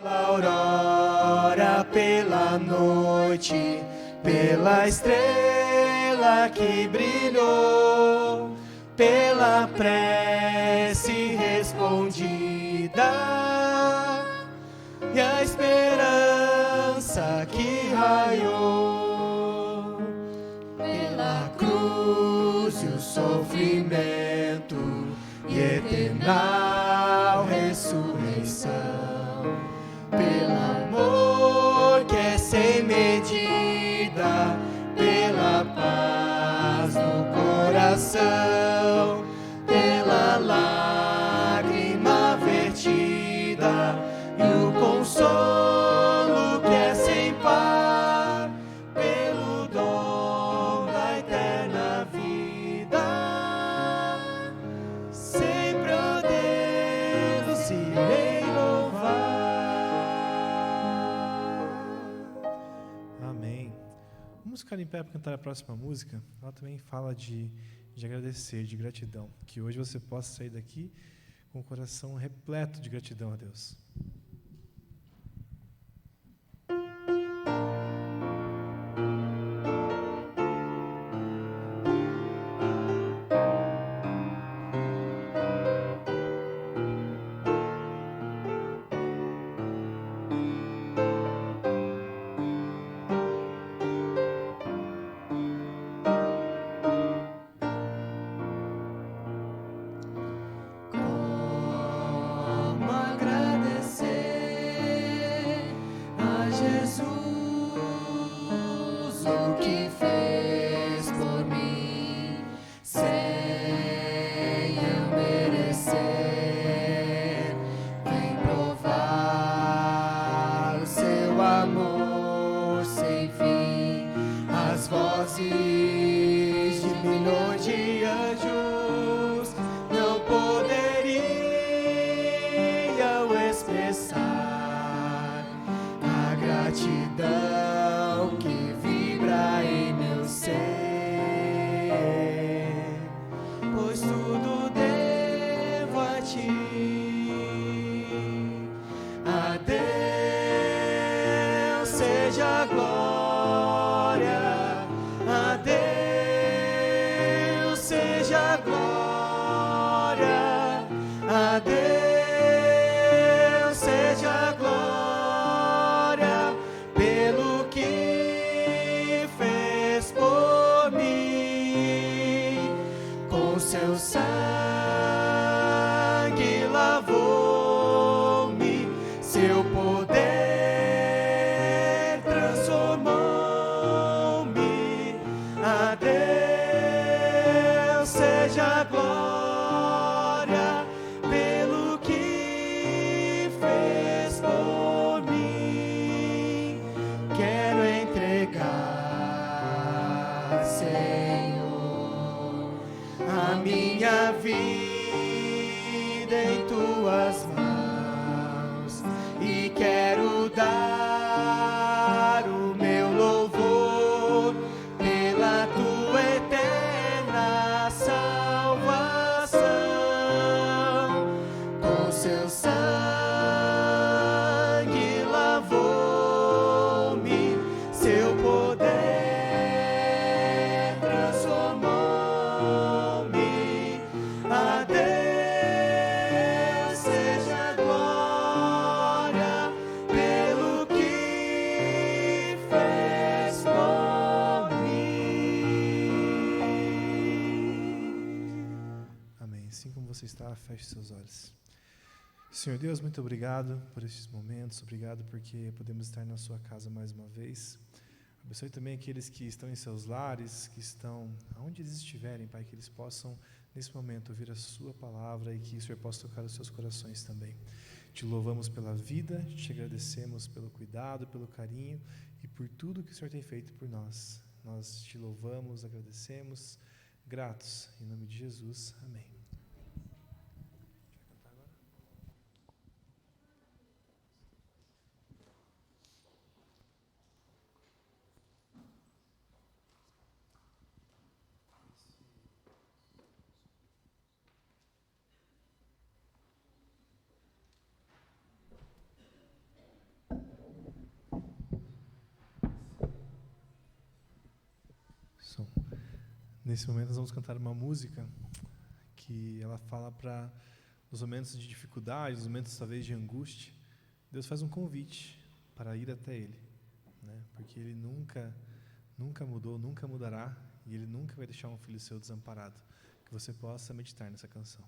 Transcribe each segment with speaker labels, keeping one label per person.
Speaker 1: Pela aurora, pela noite, pela estrela que brilhou, pela prece respondida e a esperança que raiou, pela cruz e o sofrimento e eterna ressurreição, pelo amor que é sem medida, pela paz no coração, pela lágrima vertida e o consolo que é sem par, pelo dom da eterna vida, sempre, ó Deus, irei louvar.
Speaker 2: Amém. Vamos ficar em pé para cantar a próxima música. Ela também fala de agradecer, de gratidão. Que hoje você possa sair daqui com o coração repleto de gratidão a Deus.
Speaker 1: Como agradecer a Jesus o que fez por mim, sem eu merecer. Vem provar o seu amor sem fim, as vozes de milhões de anjos não poderiam expressar a gratidão que vibra em meu ser, pois tudo devo a ti. A Deus seja a glória, a Deus seja a glória, a Deus seja a glória, pelo que fez por mim, com seu sangue lavou-me, seu poder transformou-me. A Deus seja a glória, pelo que fez por mim. Quero entregar, Senhor, a minha vida em tuas mãos, e quero dar o meu louvor pela tua eterna salvação, com seu sangue lavou-me, seu poder transformou-me. A Deus seja a glória, pelo que fez por mim.
Speaker 2: Amém. Assim como você está, feche seus olhos. Senhor Deus, muito obrigado por estes momentos. Obrigado porque podemos estar na sua casa mais uma vez. Abençoe também aqueles que estão em seus lares, que estão aonde eles estiverem, Pai, que eles possam, nesse momento, ouvir a sua palavra e que o Senhor possa tocar os seus corações também. Te louvamos pela vida, te agradecemos pelo cuidado, pelo carinho e por tudo que o Senhor tem feito por nós. Nós te louvamos, agradecemos, gratos. Em nome de Jesus, amém. Nesse momento nós vamos cantar uma música que ela fala para os momentos de dificuldade, os momentos talvez de angústia, Deus faz um convite para ir até Ele, né? Porque Ele nunca mudou, nunca mudará, e Ele nunca vai deixar um filho seu desamparado. Que você possa meditar nessa canção.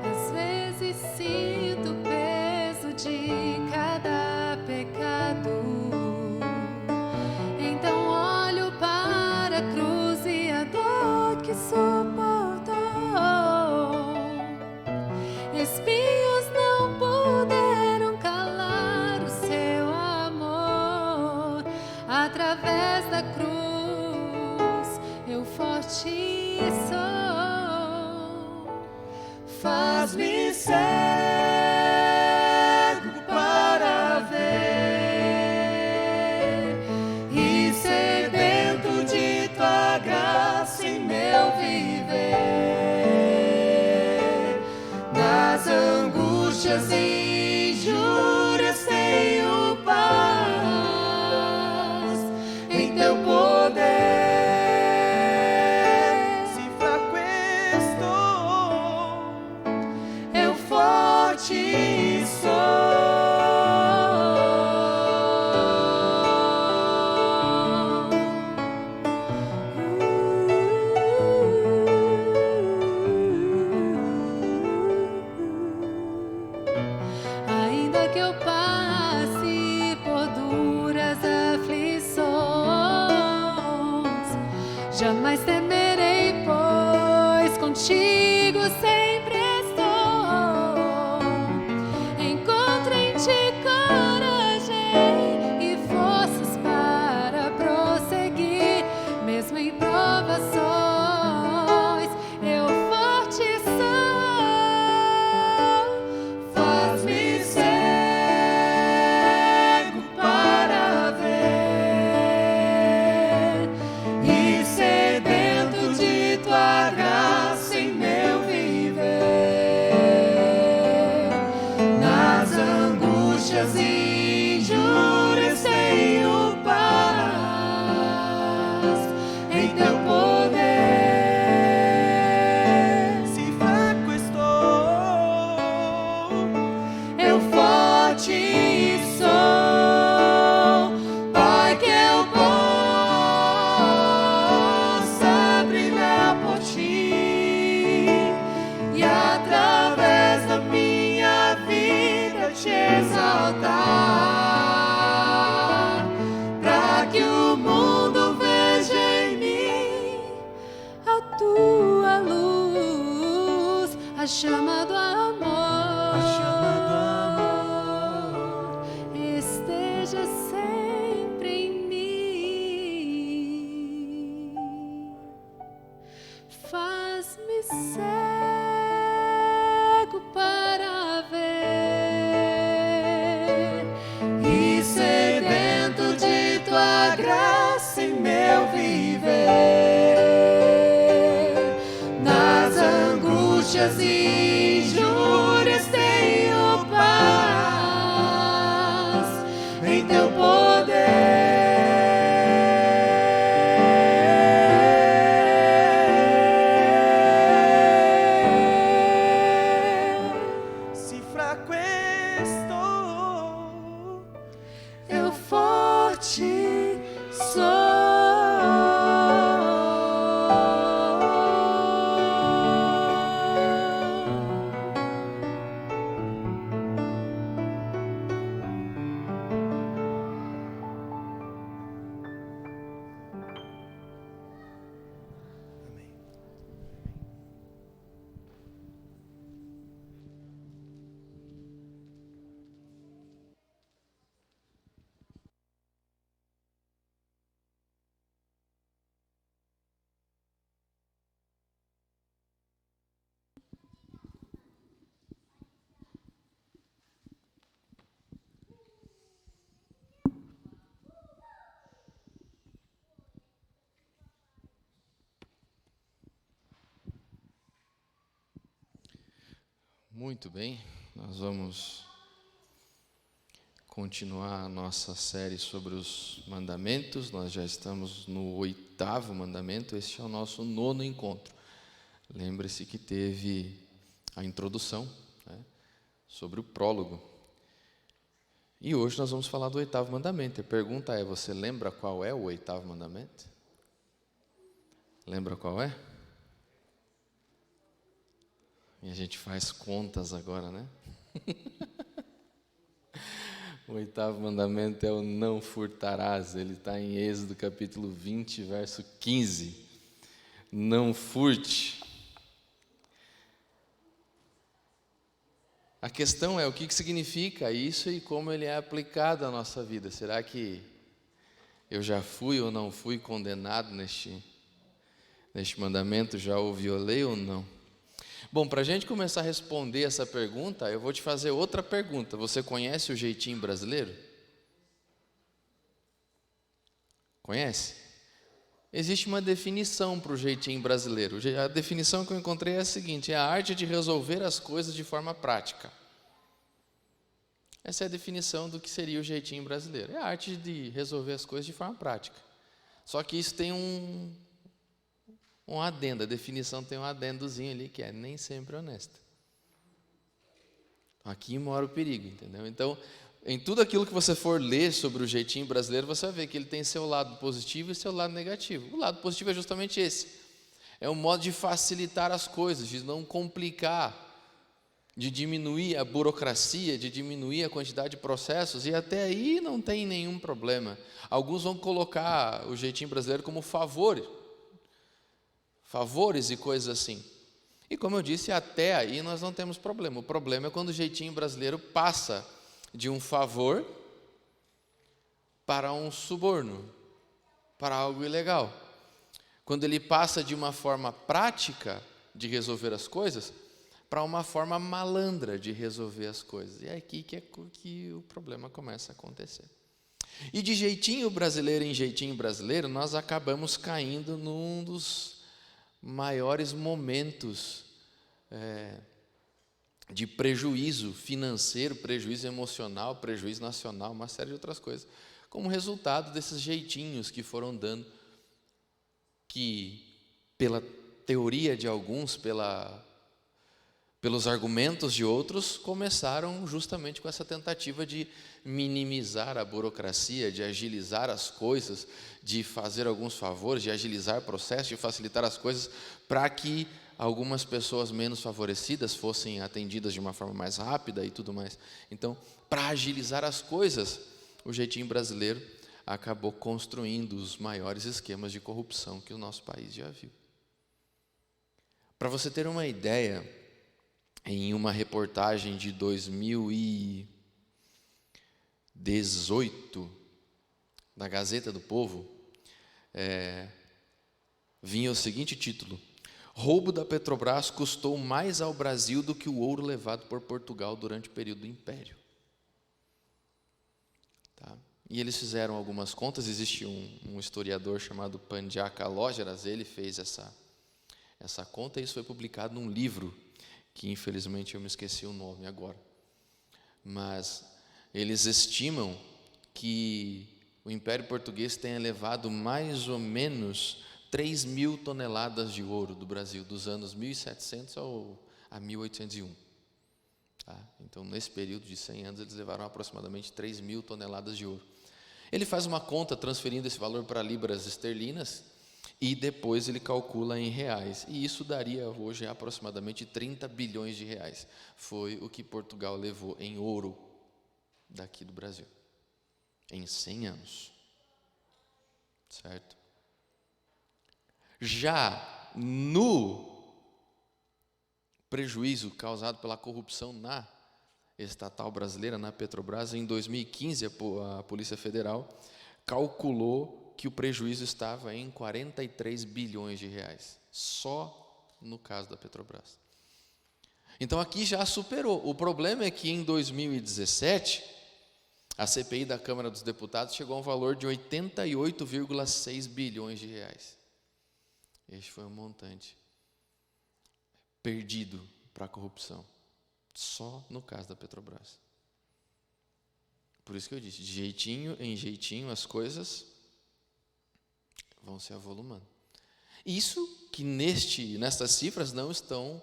Speaker 3: Às vezes sinto o peso de cada pecado. Então olho para a cruz e a dor que suportou. Espinhos não puderam calar o seu amor. Através da cruz eu forte sou.
Speaker 1: Faz-me cego para ver e sedento de tua graça em meu viver. Nas angústias e injúrias tenho paz em teu poder. Se fraco estou, eu forte sou.
Speaker 3: Ainda que eu passe por duras aflições, jamais temerei, pois contigo sempre estou. Encontro em ti coragem e forças para prosseguir, mesmo em provações, eu forte sou.
Speaker 1: Faz-me cego para ver e sedento de tua graça em meu viver. Nas angústias e injúrias tenho paz em teu poder. Se fraco estou, eu forte sou. Pai, que eu possa brilhar por ti e através da minha vida te exaltar, para que o mundo veja em mim
Speaker 3: A tua luz, a chama do amor,
Speaker 1: a chama do amor.
Speaker 3: esteja sempre em mim. Faz-me cego para ver
Speaker 1: E sedento de tua graça em meu viver. Nas angústias e injúrias tenho paz em teu poder. Se fraco estou, eu forte sou.
Speaker 4: Muito bem, nós vamos continuar a nossa série sobre os mandamentos. Nós já estamos no 8º mandamento, este é o nosso 9º encontro. Lembre-se que teve a introdução, né, sobre o prólogo. E hoje nós vamos falar do 8º mandamento. A pergunta é, você lembra qual é o 8º mandamento? Lembra qual é? E a gente faz contas agora, né? O 8º mandamento é o não furtarás. Ele está em Êxodo capítulo 20, verso 15. Não furte. A questão é o que significa isso e como ele é aplicado à nossa vida. Será que eu já fui ou não fui condenado neste mandamento? Já o violei ou não? Bom, para a gente começar a responder essa pergunta, eu vou te fazer outra pergunta. Você conhece o jeitinho brasileiro? Conhece? Existe uma definição para o jeitinho brasileiro. A definição que eu encontrei é a seguinte: é a arte de resolver as coisas de forma prática. Essa é a definição do que seria o jeitinho brasileiro. É a arte de resolver as coisas de forma prática. Só que isso tem um adendo, a definição tem um adendozinho ali, que é nem sempre honesta. Aqui mora o perigo, entendeu? Então, em tudo aquilo que você for ler sobre o jeitinho brasileiro, você vai ver que ele tem seu lado positivo e seu lado negativo. O lado positivo é justamente esse. É um modo de facilitar as coisas, de não complicar, de diminuir a burocracia, de diminuir a quantidade de processos, e até aí não tem nenhum problema. Alguns vão colocar o jeitinho brasileiro como favores e coisas assim. E como eu disse, até aí nós não temos problema. O problema é quando o jeitinho brasileiro passa de um favor para um suborno, para algo ilegal. Quando ele passa de uma forma prática de resolver as coisas para uma forma malandra de resolver as coisas. E é aqui que o problema começa a acontecer. E de jeitinho brasileiro em jeitinho brasileiro, nós acabamos caindo num dos maiores momentos de prejuízo financeiro, prejuízo emocional, prejuízo nacional, uma série de outras coisas, como resultado desses jeitinhos que foram dando, que pela teoria de alguns, pelos argumentos de outros, começaram justamente com essa tentativa de minimizar a burocracia, de agilizar as coisas, de fazer alguns favores, de agilizar o processo, de facilitar as coisas, para que algumas pessoas menos favorecidas fossem atendidas de uma forma mais rápida e tudo mais. Então, para agilizar as coisas, o jeitinho brasileiro acabou construindo os maiores esquemas de corrupção que o nosso país já viu. Para você ter uma ideia, em uma reportagem de 2018, da Gazeta do Povo, vinha o seguinte título: roubo da Petrobras custou mais ao Brasil do que o ouro levado por Portugal durante o período do Império. Tá? E eles fizeram algumas contas. Existe um historiador chamado Pandya Kalogyaras, ele fez essa conta, e isso foi publicado num livro, que infelizmente eu me esqueci o nome agora. Mas eles estimam que o Império Português tenha levado mais ou menos 3.000 toneladas de ouro do Brasil, dos anos 1700 a 1801. Tá? Então, nesse período de 100 anos, eles levaram aproximadamente 3.000 toneladas de ouro. Ele faz uma conta transferindo esse valor para libras esterlinas, e depois ele calcula em reais. E isso daria hoje aproximadamente 30 bilhões de reais. Foi o que Portugal levou em ouro daqui do Brasil, em 100 anos. Certo? Já no prejuízo causado pela corrupção na estatal brasileira, na Petrobras, em 2015, a Polícia Federal calculou que o prejuízo estava em 43 bilhões de reais, só no caso da Petrobras. Então aqui já superou. O problema é que em 2017, a CPI da Câmara dos Deputados chegou a um valor de 88,6 bilhões de reais. Este foi um montante perdido para a corrupção. Só no caso da Petrobras. Por isso que eu disse, de jeitinho em jeitinho as coisas vão se avolumando. Isso que nestas cifras não estão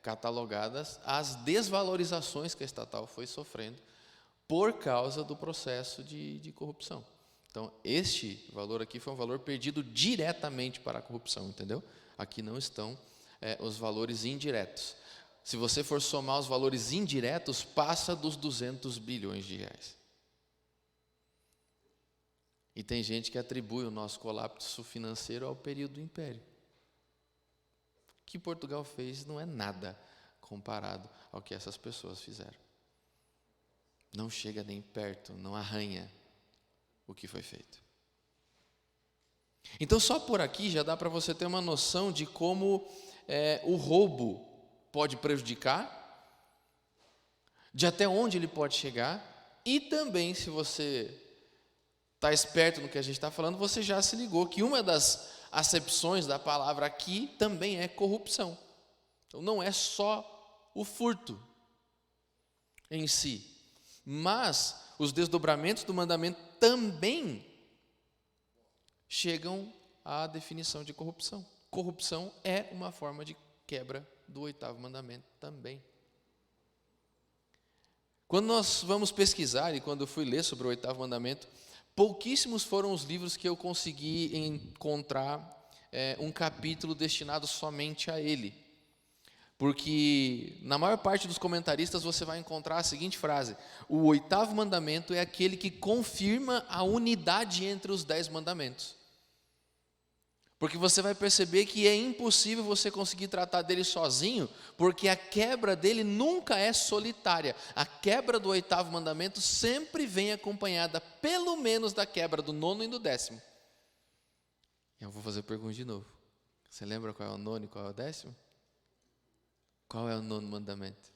Speaker 4: catalogadas as desvalorizações que a estatal foi sofrendo por causa do processo de corrupção. Então, este valor aqui foi um valor perdido diretamente para a corrupção, entendeu? Aqui não estão os valores indiretos. Se você for somar os valores indiretos, passa dos 200 bilhões de reais. E tem gente que atribui o nosso colapso financeiro ao período do Império. O que Portugal fez não é nada comparado ao que essas pessoas fizeram. Não chega nem perto, não arranha o que foi feito. Então, só por aqui já dá para você ter uma noção de como o roubo pode prejudicar, de até onde ele pode chegar, e também, se você está esperto no que a gente está falando, você já se ligou que uma das acepções da palavra aqui também é corrupção. Então, não é só o furto em si, mas os desdobramentos do mandamento também chegam à definição de corrupção. Corrupção é uma forma de quebra do 8º mandamento também. Quando nós vamos pesquisar, e quando eu fui ler sobre o 8º mandamento, pouquíssimos foram os livros que eu consegui encontrar um capítulo destinado somente a ele. Porque na maior parte dos comentaristas você vai encontrar a seguinte frase: o 8º mandamento é aquele que confirma a unidade entre os 10 mandamentos. Porque você vai perceber que é impossível você conseguir tratar dele sozinho, porque a quebra dele nunca é solitária. A quebra do 8º mandamento sempre vem acompanhada, pelo menos, da quebra do 9º e do 10º. Eu vou fazer a pergunta de novo. Você lembra qual é o 9º e qual é o 10º? Qual é o 9º mandamento?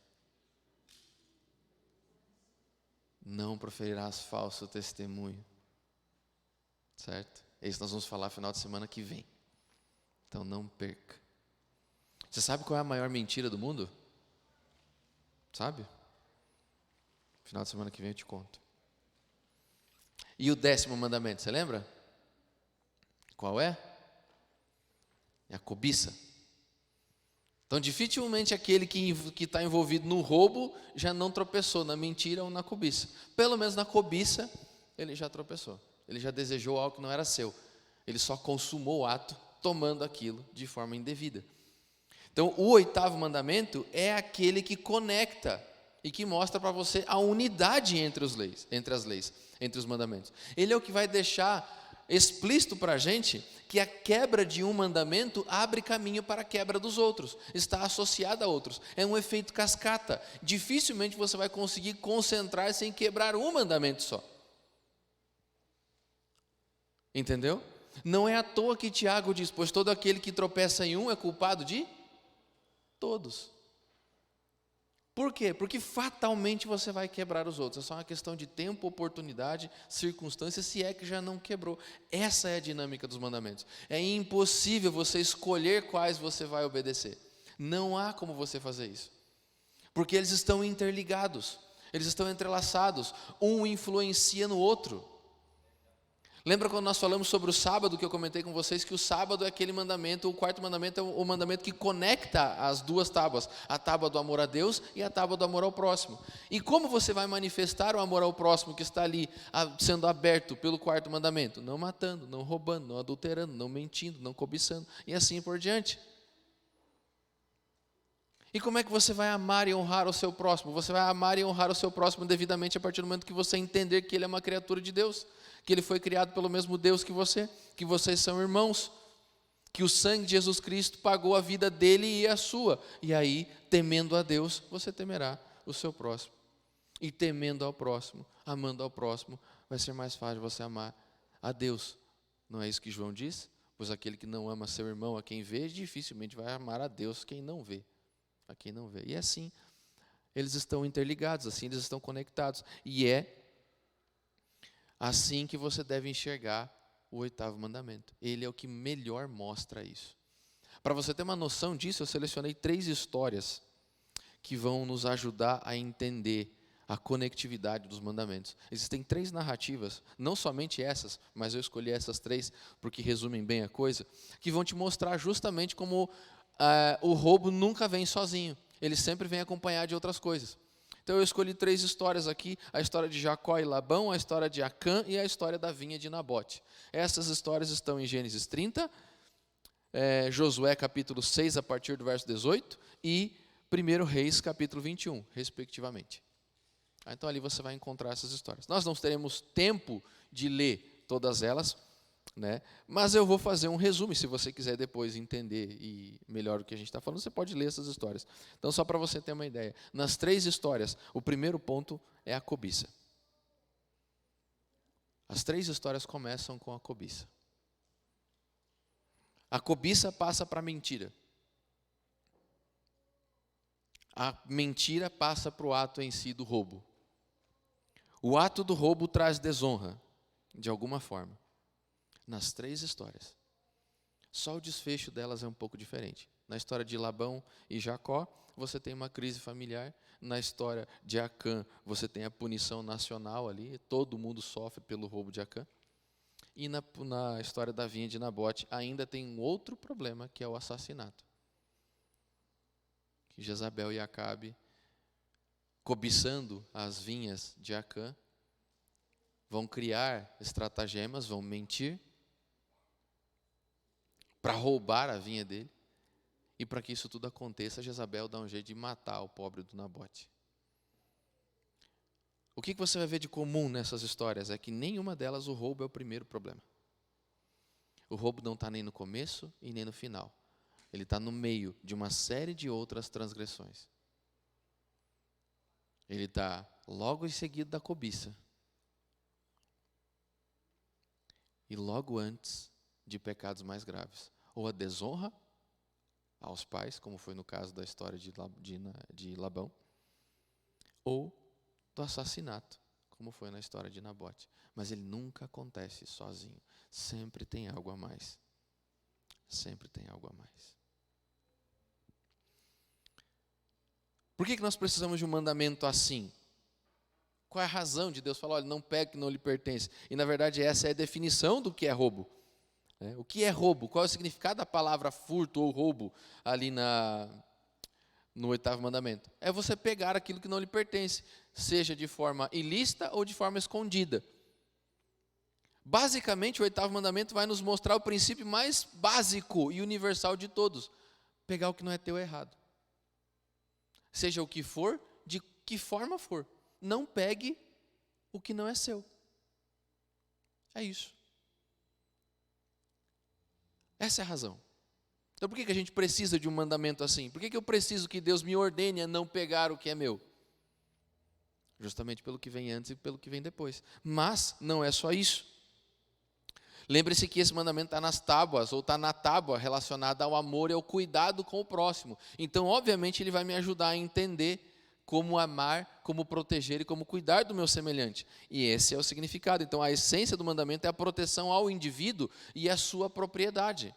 Speaker 4: Não proferirás falso testemunho. Certo? Isso nós vamos falar no final de semana que vem. Então não perca. Você sabe qual é a maior mentira do mundo? Sabe? Final de semana que vem eu te conto. E o 10º mandamento, você lembra? Qual é? É a cobiça. Então, dificilmente aquele que está envolvido no roubo já não tropeçou na mentira ou na cobiça. Pelo menos na cobiça, ele já tropeçou. Ele já desejou algo que não era seu. Ele só consumou o ato tomando aquilo de forma indevida. Então, o 8º mandamento é aquele que conecta e que mostra para você a unidade entre as leis, entre os mandamentos. Ele é o que vai deixar explícito para a gente que a quebra de um mandamento abre caminho para a quebra dos outros, está associada a outros. É um efeito cascata. Dificilmente você vai conseguir concentrar-se em quebrar um mandamento só. Entendeu? Não é à toa que Tiago diz: pois todo aquele que tropeça em um é culpado de todos. Por quê? Porque fatalmente você vai quebrar os outros. É só uma questão de tempo, oportunidade, circunstância, se é que já não quebrou. Essa é a dinâmica dos mandamentos. É impossível você escolher quais você vai obedecer. Não há como você fazer isso. Porque eles estão interligados, eles estão entrelaçados. Um influencia no outro. Lembra quando nós falamos sobre o sábado, que eu comentei com vocês, que o sábado é aquele mandamento, o 4º mandamento é o mandamento que conecta as duas tábuas, a tábua do amor a Deus e a tábua do amor ao próximo. E como você vai manifestar o amor ao próximo que está ali sendo aberto pelo 4º mandamento? Não matando, não roubando, não adulterando, não mentindo, não cobiçando, e assim por diante. E como é que você vai amar e honrar o seu próximo? Você vai amar e honrar o seu próximo devidamente a partir do momento que você entender que ele é uma criatura de Deus, que ele foi criado pelo mesmo Deus que vocês são irmãos, que o sangue de Jesus Cristo pagou a vida dele e a sua. E aí, temendo a Deus, você temerá o seu próximo. E temendo ao próximo, amando ao próximo, vai ser mais fácil você amar a Deus. Não é isso que João diz? Pois aquele que não ama seu irmão a quem vê, dificilmente vai amar a Deus quem não vê. A quem não vê. E assim, eles estão interligados, assim eles estão conectados. E é assim que você deve enxergar o 8º mandamento. Ele é o que melhor mostra isso. Para você ter uma noção disso, eu selecionei 3 histórias que vão nos ajudar a entender a conectividade dos mandamentos. Existem 3 narrativas, não somente essas, mas eu escolhi essas 3 porque resumem bem a coisa, que vão te mostrar justamente como o roubo nunca vem sozinho, ele sempre vem acompanhado de outras coisas. Então eu escolhi 3 histórias aqui, a história de Jacó e Labão, a história de Acã e a história da vinha de Nabote. Essas histórias estão em Gênesis 30, Josué capítulo 6, a partir do verso 18, e 1 Reis capítulo 21, respectivamente. Então ali você vai encontrar essas histórias. Nós não teremos tempo de ler todas elas, né? Mas eu vou fazer um resumo, e se você quiser depois entender e melhor o que a gente está falando, você pode ler essas histórias. Então, só para você ter uma ideia, nas 3 histórias, o primeiro ponto é a cobiça. As 3 histórias começam com a cobiça. A cobiça passa para a mentira. A mentira passa para o ato em si do roubo. O ato do roubo traz desonra, de alguma forma. Nas 3 histórias. Só o desfecho delas é um pouco diferente. Na história de Labão e Jacó, você tem uma crise familiar. Na história de Acã, você tem a punição nacional ali. Todo mundo sofre pelo roubo de Acã. E na história da vinha de Nabote, ainda tem um outro problema, que é o assassinato. Que Jezabel e Acabe, cobiçando as vinhas de Acã, vão criar estratagemas, vão mentir, para roubar a vinha dele. E para que isso tudo aconteça, Jezabel dá um jeito de matar o pobre do Nabote. O que você vai ver de comum nessas histórias é que nenhuma delas o roubo é o primeiro problema. O roubo não está nem no começo e nem no final. Ele está no meio de uma série de outras transgressões. Ele está logo em seguida da cobiça. E logo antes de pecados mais graves. Ou a desonra aos pais, como foi no caso da história de Labão, ou do assassinato, como foi na história de Nabote. Mas ele nunca acontece sozinho. Sempre tem algo a mais. Sempre tem algo a mais. Por que nós precisamos de um mandamento assim? Qual é a razão de Deus falar, olha, não pegue que não lhe pertence? E na verdade essa é a definição do que é roubo. O que é roubo? Qual é o significado da palavra furto ou roubo ali no 8º mandamento? É você pegar aquilo que não lhe pertence, seja de forma ilícita ou de forma escondida. Basicamente, o 8º mandamento vai nos mostrar o princípio mais básico e universal de todos. Pegar o que não é teu é errado. Seja o que for, de que forma for. Não pegue o que não é seu. É isso. Essa é a razão. Então por que a gente precisa de um mandamento assim? Por que eu preciso que Deus me ordene a não pegar o que é meu? Justamente pelo que vem antes e pelo que vem depois. Mas não é só isso. Lembre-se que esse mandamento está nas tábuas, ou está na tábua relacionada ao amor e ao cuidado com o próximo. Então, obviamente, ele vai me ajudar a entender como amar, como proteger e como cuidar do meu semelhante. E esse é o significado. Então, a essência do mandamento é a proteção ao indivíduo e à sua propriedade.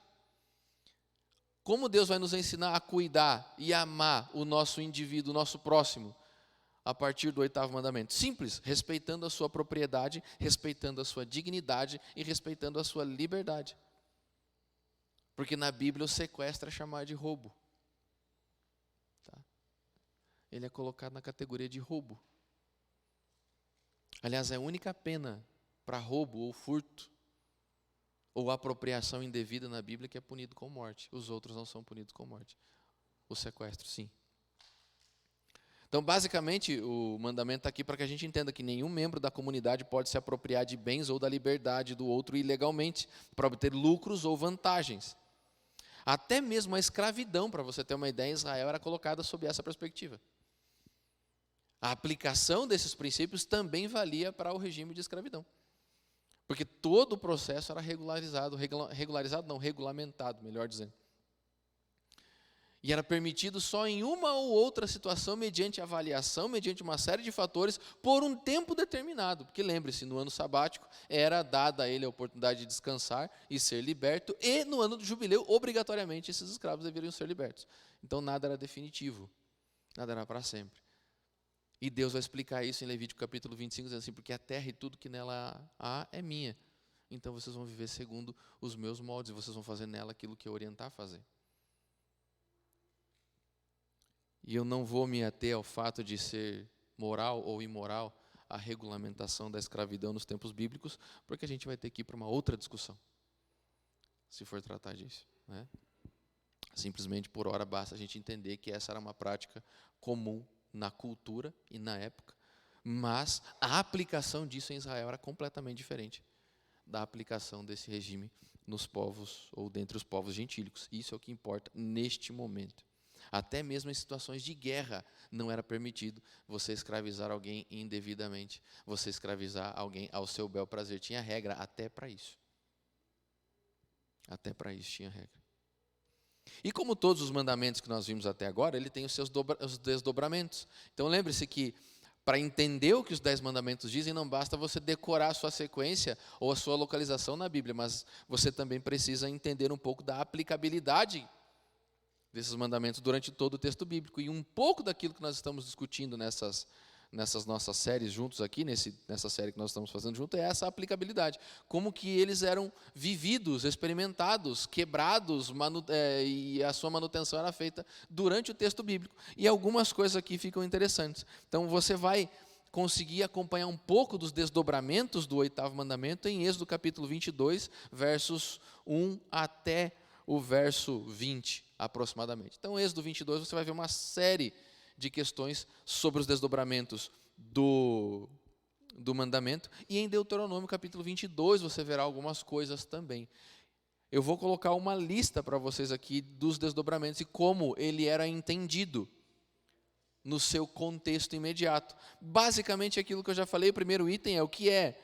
Speaker 4: Como Deus vai nos ensinar a cuidar e amar o nosso indivíduo, o nosso próximo, a partir do 8º mandamento? Simples, respeitando a sua propriedade, respeitando a sua dignidade e respeitando a sua liberdade. Porque na Bíblia o sequestro é chamado de roubo. Tá? Ele é colocado na categoria de roubo. Aliás, é a única pena para roubo ou furto ou apropriação indevida na Bíblia que é punido com morte. Os outros não são punidos com morte. O sequestro, sim. Então, basicamente, o mandamento está aqui para que a gente entenda que nenhum membro da comunidade pode se apropriar de bens ou da liberdade do outro ilegalmente, para obter lucros ou vantagens. Até mesmo a escravidão, para você ter uma ideia, em Israel era colocada sob essa perspectiva. A aplicação desses princípios também valia para o regime de escravidão. Porque todo o processo era regulamentado, melhor dizendo. E era permitido só em uma ou outra situação, mediante avaliação, mediante uma série de fatores, por um tempo determinado. Porque lembre-se, no ano sabático era dada a ele a oportunidade de descansar e ser liberto, e no ano do jubileu, obrigatoriamente, esses escravos deveriam ser libertos. Então nada era definitivo. Nadará para sempre. E Deus vai explicar isso em Levítico capítulo 25, dizendo assim, porque a terra e tudo que nela há é minha. Então vocês vão viver segundo os meus moldes, e vocês vão fazer nela aquilo que eu orientar a fazer. E eu não vou me ater ao fato de ser moral ou imoral a regulamentação da escravidão nos tempos bíblicos, porque a gente vai ter que ir para uma outra discussão, se for tratar disso, né? Simplesmente, por hora, basta a gente entender que essa era uma prática comum na cultura e na época, mas a aplicação disso em Israel era completamente diferente da aplicação desse regime nos povos, ou dentre os povos gentílicos. Isso é o que importa neste momento. Até mesmo em situações de guerra não era permitido você escravizar alguém indevidamente, você escravizar alguém ao seu bel prazer. Tinha regra até para isso. Até para isso tinha regra. E como todos os mandamentos que nós vimos até agora, ele tem os seus desdobramentos. Então lembre-se que para entender o que os 10 mandamentos dizem, não basta você decorar a sua sequência ou a sua localização na Bíblia, mas você também precisa entender um pouco da aplicabilidade desses mandamentos durante todo o texto bíblico. E um pouco daquilo que nós estamos discutindo nessas nossas séries juntos aqui, nessa série que nós estamos fazendo junto, é essa aplicabilidade. Como que eles eram vividos, experimentados, quebrados, e a sua manutenção era feita durante o texto bíblico. E algumas coisas aqui ficam interessantes. Então você vai conseguir acompanhar um pouco dos desdobramentos do 8º mandamento em Êxodo capítulo 22, versos 1 até o verso 20, aproximadamente. Então, Êxodo 22, você vai ver uma série de questões sobre os desdobramentos do mandamento. E em Deuteronômio, capítulo 22, você verá algumas coisas também. Eu vou colocar uma lista para vocês aqui dos desdobramentos e como ele era entendido no seu contexto imediato. Basicamente, aquilo que eu já falei, o primeiro item é o que é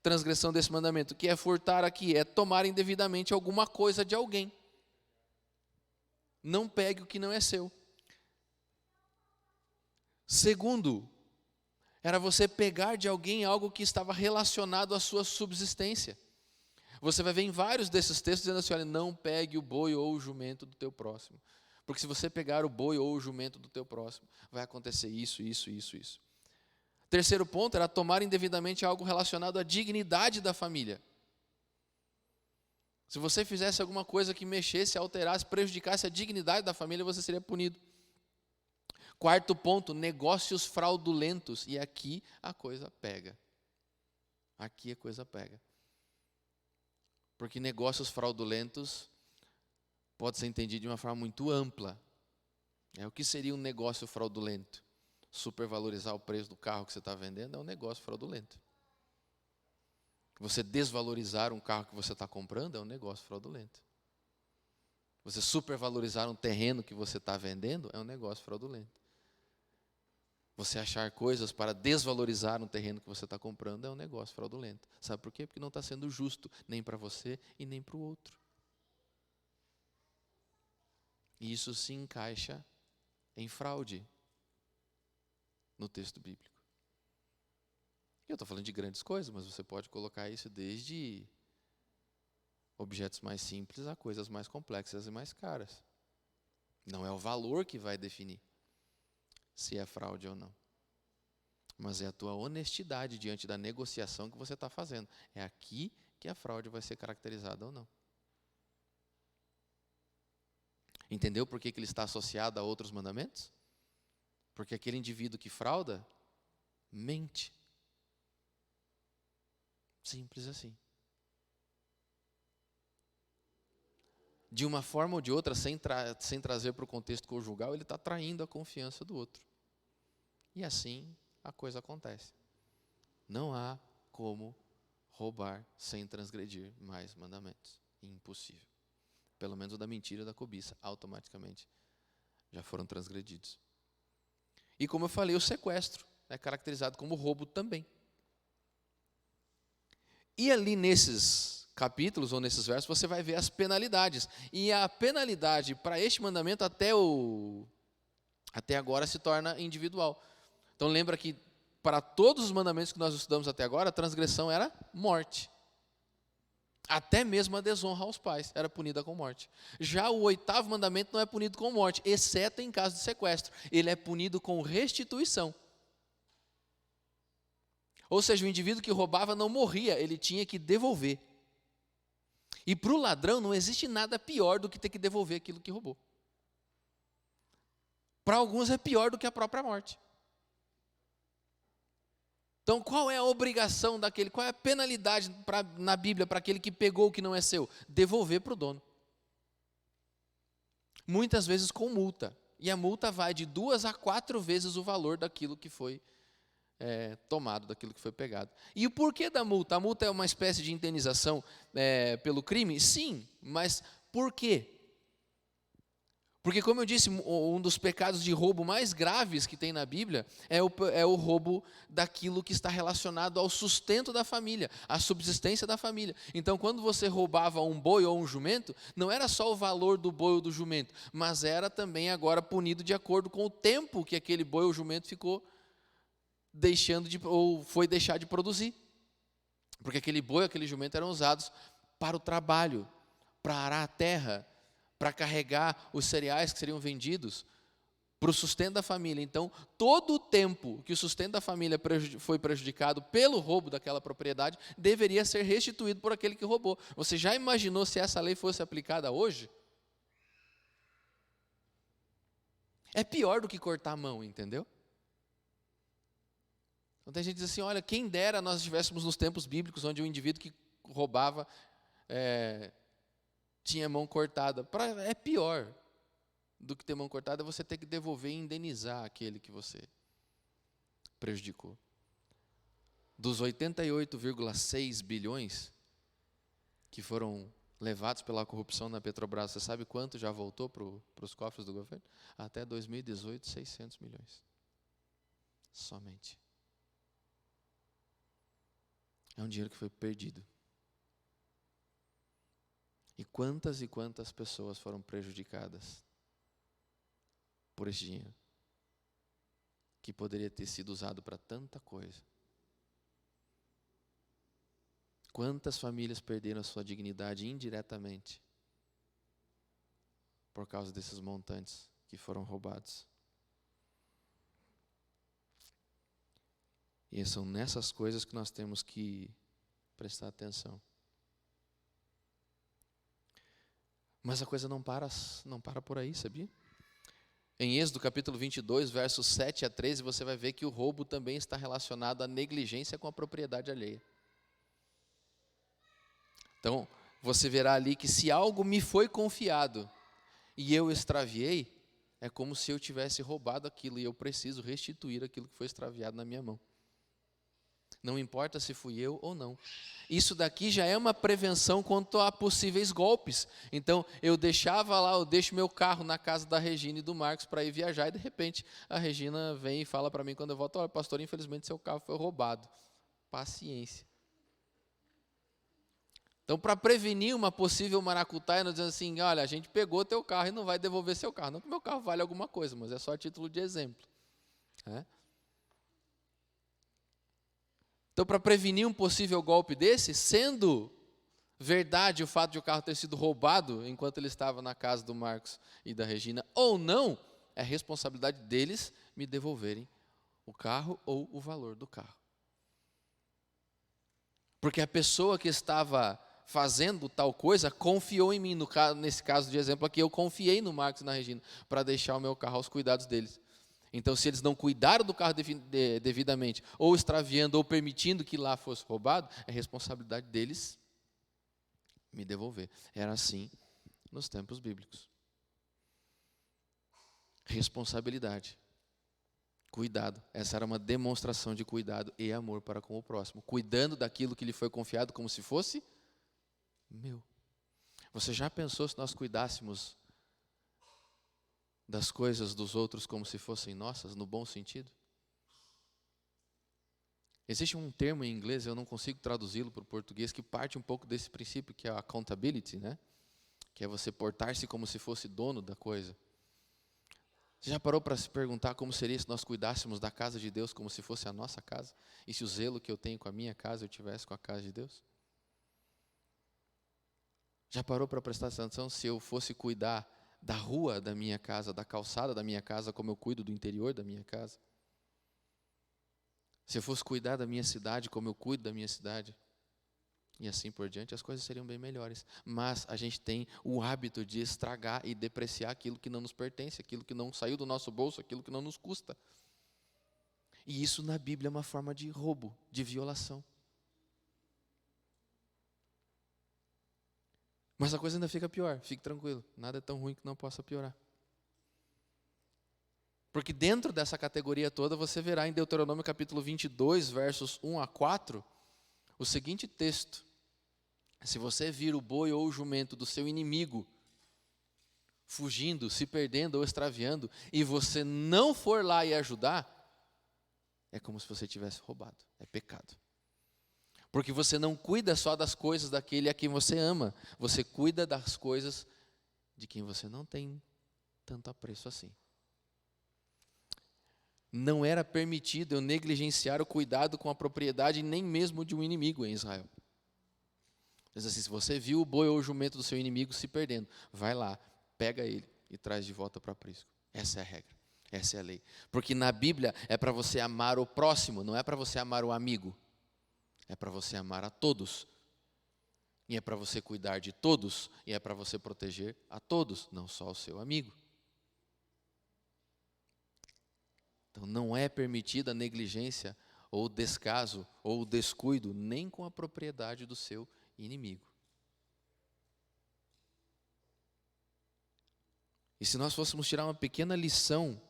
Speaker 4: transgressão desse mandamento. O que é furtar aqui? É tomar indevidamente alguma coisa de alguém. Não pegue o que não é seu. Segundo, era você pegar de alguém algo que estava relacionado à sua subsistência. Você vai ver em vários desses textos dizendo assim, olha, não pegue o boi ou o jumento do teu próximo. Porque se você pegar o boi ou o jumento do teu próximo, vai acontecer isso, isso, isso, isso. Terceiro ponto era tomar indevidamente algo relacionado à dignidade da família. Se você fizesse alguma coisa que mexesse, alterasse, prejudicasse a dignidade da família, você seria punido. Quarto ponto, negócios fraudulentos. E aqui a coisa pega. Aqui a coisa pega. Porque negócios fraudulentos pode ser entendido de uma forma muito ampla. O que seria um negócio fraudulento? Supervalorizar o preço do carro que você está vendendo é um negócio fraudulento. Você desvalorizar um carro que você está comprando é um negócio fraudulento. Você supervalorizar um terreno que você está vendendo é um negócio fraudulento. Você achar coisas para desvalorizar um terreno que você está comprando é um negócio fraudulento. Sabe por quê? Porque não está sendo justo nem para você e nem para o outro. E isso se encaixa em fraude no texto bíblico. Eu estou falando de grandes coisas, mas você pode colocar isso desde objetos mais simples a coisas mais complexas e mais caras. Não é o valor que vai definir se é fraude ou não. Mas é a tua honestidade diante da negociação que você está fazendo. É aqui que a fraude vai ser caracterizada ou não. Entendeu por que ele está associado a outros mandamentos? Porque aquele indivíduo que frauda, mente. Simples assim. De uma forma ou de outra, sem trazer para o contexto conjugal, ele está traindo a confiança do outro. E assim a coisa acontece. Não há como roubar sem transgredir mais mandamentos. Impossível. Pelo menos o da mentira e da cobiça, automaticamente já foram transgredidos. E como eu falei, o sequestro é caracterizado como roubo também. E ali nesses capítulos ou nesses versos você vai ver as penalidades. E a penalidade para este mandamento até agora se torna individual. Então lembra que para todos os mandamentos que nós estudamos até agora, a transgressão era morte. Até mesmo a desonra aos pais era punida com morte. Já o 8º mandamento não é punido com morte, exceto em caso de sequestro. Ele é punido com restituição. Ou seja, o indivíduo que roubava não morria, ele tinha que devolver. E para o ladrão não existe nada pior do que ter que devolver aquilo que roubou. Para alguns é pior do que a própria morte. Então, qual é a obrigação daquele, qual é a penalidade na Bíblia para aquele que pegou o que não é seu? Devolver para o dono. Muitas vezes com multa. E a multa vai de 2 a 4 vezes o valor daquilo que foi tomado, daquilo que foi pegado. E o porquê da multa? A multa é uma espécie de indenização pelo crime? Sim, mas por quê? Porque, como eu disse, um dos pecados de roubo mais graves que tem na Bíblia é o roubo daquilo que está relacionado ao sustento da família, à subsistência da família. Então, quando você roubava um boi ou um jumento, não era só o valor do boi ou do jumento, mas era também agora punido de acordo com o tempo que aquele boi ou jumento ficou foi deixar de produzir. Porque aquele boi, aquele jumento eram usados para o trabalho, para arar a terra, para carregar os cereais que seriam vendidos, para o sustento da família. Então, todo o tempo que o sustento da família foi prejudicado pelo roubo daquela propriedade, deveria ser restituído por aquele que roubou. Você já imaginou se essa lei fosse aplicada hoje? É pior do que cortar a mão, entendeu? Então tem gente que diz assim, olha, quem dera nós estivéssemos nos tempos bíblicos, onde o indivíduo que roubava tinha mão cortada. É pior do que ter mão cortada, é você ter que devolver e indenizar aquele que você prejudicou. Dos 88,6 bilhões que foram levados pela corrupção na Petrobras, você sabe quanto já voltou para os cofres do governo? Até 2018, 600 milhões. Somente. É um dinheiro que foi perdido. E quantas pessoas foram prejudicadas por esse dinheiro, que poderia ter sido usado para tanta coisa. Quantas famílias perderam a sua dignidade indiretamente por causa desses montantes que foram roubados. E são nessas coisas que nós temos que prestar atenção. Mas a coisa não para por aí, sabia? Em Êxodo capítulo 22, versos 7 a 13, você vai ver que o roubo também está relacionado à negligência com a propriedade alheia. Então, você verá ali que se algo me foi confiado e eu extraviei, é como se eu tivesse roubado aquilo e eu preciso restituir aquilo que foi extraviado na minha mão. Não importa se fui eu ou não. Isso daqui já é uma prevenção quanto a possíveis golpes. Então, eu deixo meu carro na casa da Regina e do Marcos para ir viajar, e de repente a Regina vem e fala para mim quando eu volto, olha, pastor, infelizmente seu carro foi roubado. Paciência. Então, para prevenir uma possível maracutaia, nós dizemos assim, olha, a gente pegou teu carro e não vai devolver seu carro. Não que meu carro vale alguma coisa, mas é só a título de exemplo. Então, para prevenir um possível golpe desse, sendo verdade o fato de o carro ter sido roubado enquanto ele estava na casa do Marcos e da Regina, ou não, é responsabilidade deles me devolverem o carro ou o valor do carro. Porque a pessoa que estava fazendo tal coisa confiou em mim. Nesse caso de exemplo aqui, eu confiei no Marcos e na Regina para deixar o meu carro aos cuidados deles. Então, se eles não cuidaram do carro devidamente, ou extraviando, ou permitindo que lá fosse roubado, é responsabilidade deles me devolver. Era assim nos tempos bíblicos. Responsabilidade. Cuidado. Essa era uma demonstração de cuidado e amor para com o próximo. Cuidando daquilo que lhe foi confiado como se fosse meu. Você já pensou se nós cuidássemos das coisas dos outros como se fossem nossas, no bom sentido? Existe um termo em inglês, eu não consigo traduzi-lo para o português, que parte um pouco desse princípio, que é a accountability, né? Que é você portar-se como se fosse dono da coisa. Você já parou para se perguntar como seria se nós cuidássemos da casa de Deus como se fosse a nossa casa? E se o zelo que eu tenho com a minha casa eu tivesse com a casa de Deus? Já parou para prestar atenção se eu fosse cuidar da rua da minha casa, da calçada da minha casa, como eu cuido do interior da minha casa? Se eu fosse cuidar da minha cidade, como eu cuido da minha cidade? E assim por diante, as coisas seriam bem melhores. Mas a gente tem o hábito de estragar e depreciar aquilo que não nos pertence, aquilo que não saiu do nosso bolso, aquilo que não nos custa. E isso na Bíblia é uma forma de roubo, de violação. Mas a coisa ainda fica pior, fique tranquilo, nada é tão ruim que não possa piorar. Porque dentro dessa categoria toda, você verá em Deuteronômio capítulo 22, versos 1 a 4, o seguinte texto: se você vir o boi ou o jumento do seu inimigo fugindo, se perdendo ou extraviando, e você não for lá e ajudar, é como se você tivesse roubado, é pecado. Porque você não cuida só das coisas daquele a quem você ama, você cuida das coisas de quem você não tem tanto apreço assim. Não era permitido eu negligenciar o cuidado com a propriedade nem mesmo de um inimigo em Israel. Diz assim: se você viu o boi ou o jumento do seu inimigo se perdendo, vai lá, pega ele e traz de volta para o aprisco. Essa é a regra, essa é a lei. Porque na Bíblia é para você amar o próximo, não é para você amar o amigo. É para você amar a todos. E é para você cuidar de todos. E é para você proteger a todos, não só o seu amigo. Então não é permitida a negligência, ou o descaso, ou o descuido, nem com a propriedade do seu inimigo. E se nós fôssemos tirar uma pequena lição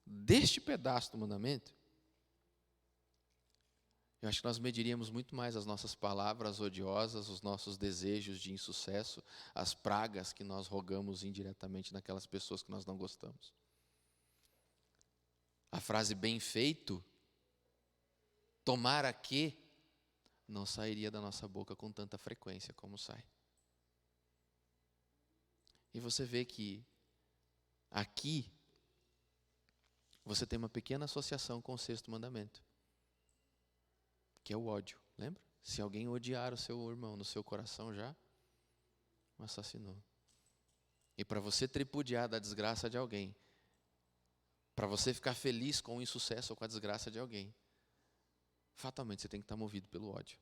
Speaker 4: deste pedaço do mandamento, eu acho que nós mediríamos muito mais as nossas palavras odiosas, os nossos desejos de insucesso, as pragas que nós rogamos indiretamente naquelas pessoas que nós não gostamos. A frase bem feito, tomara que, não sairia da nossa boca com tanta frequência como sai. E você vê que aqui você tem uma pequena associação com o sexto mandamento, que é o ódio, lembra? Se alguém odiar o seu irmão no seu coração, já o assassinou. E para você tripudiar da desgraça de alguém, para você ficar feliz com o insucesso ou com a desgraça de alguém, fatalmente você tem que estar movido pelo ódio.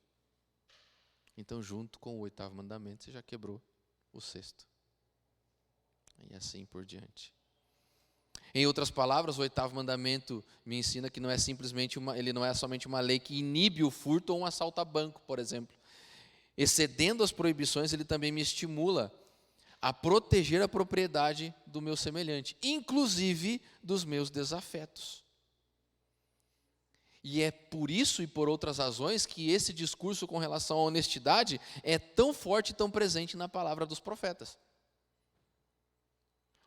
Speaker 4: Então, junto com o oitavo mandamento, você já quebrou o sexto. E assim por diante. Em outras palavras, o oitavo mandamento me ensina que não é simplesmente ele não é somente uma lei que inibe o furto ou um assalto a banco, por exemplo. Excedendo as proibições, ele também me estimula a proteger a propriedade do meu semelhante, inclusive dos meus desafetos. E é por isso e por outras razões que esse discurso com relação à honestidade é tão forte e tão presente na palavra dos profetas.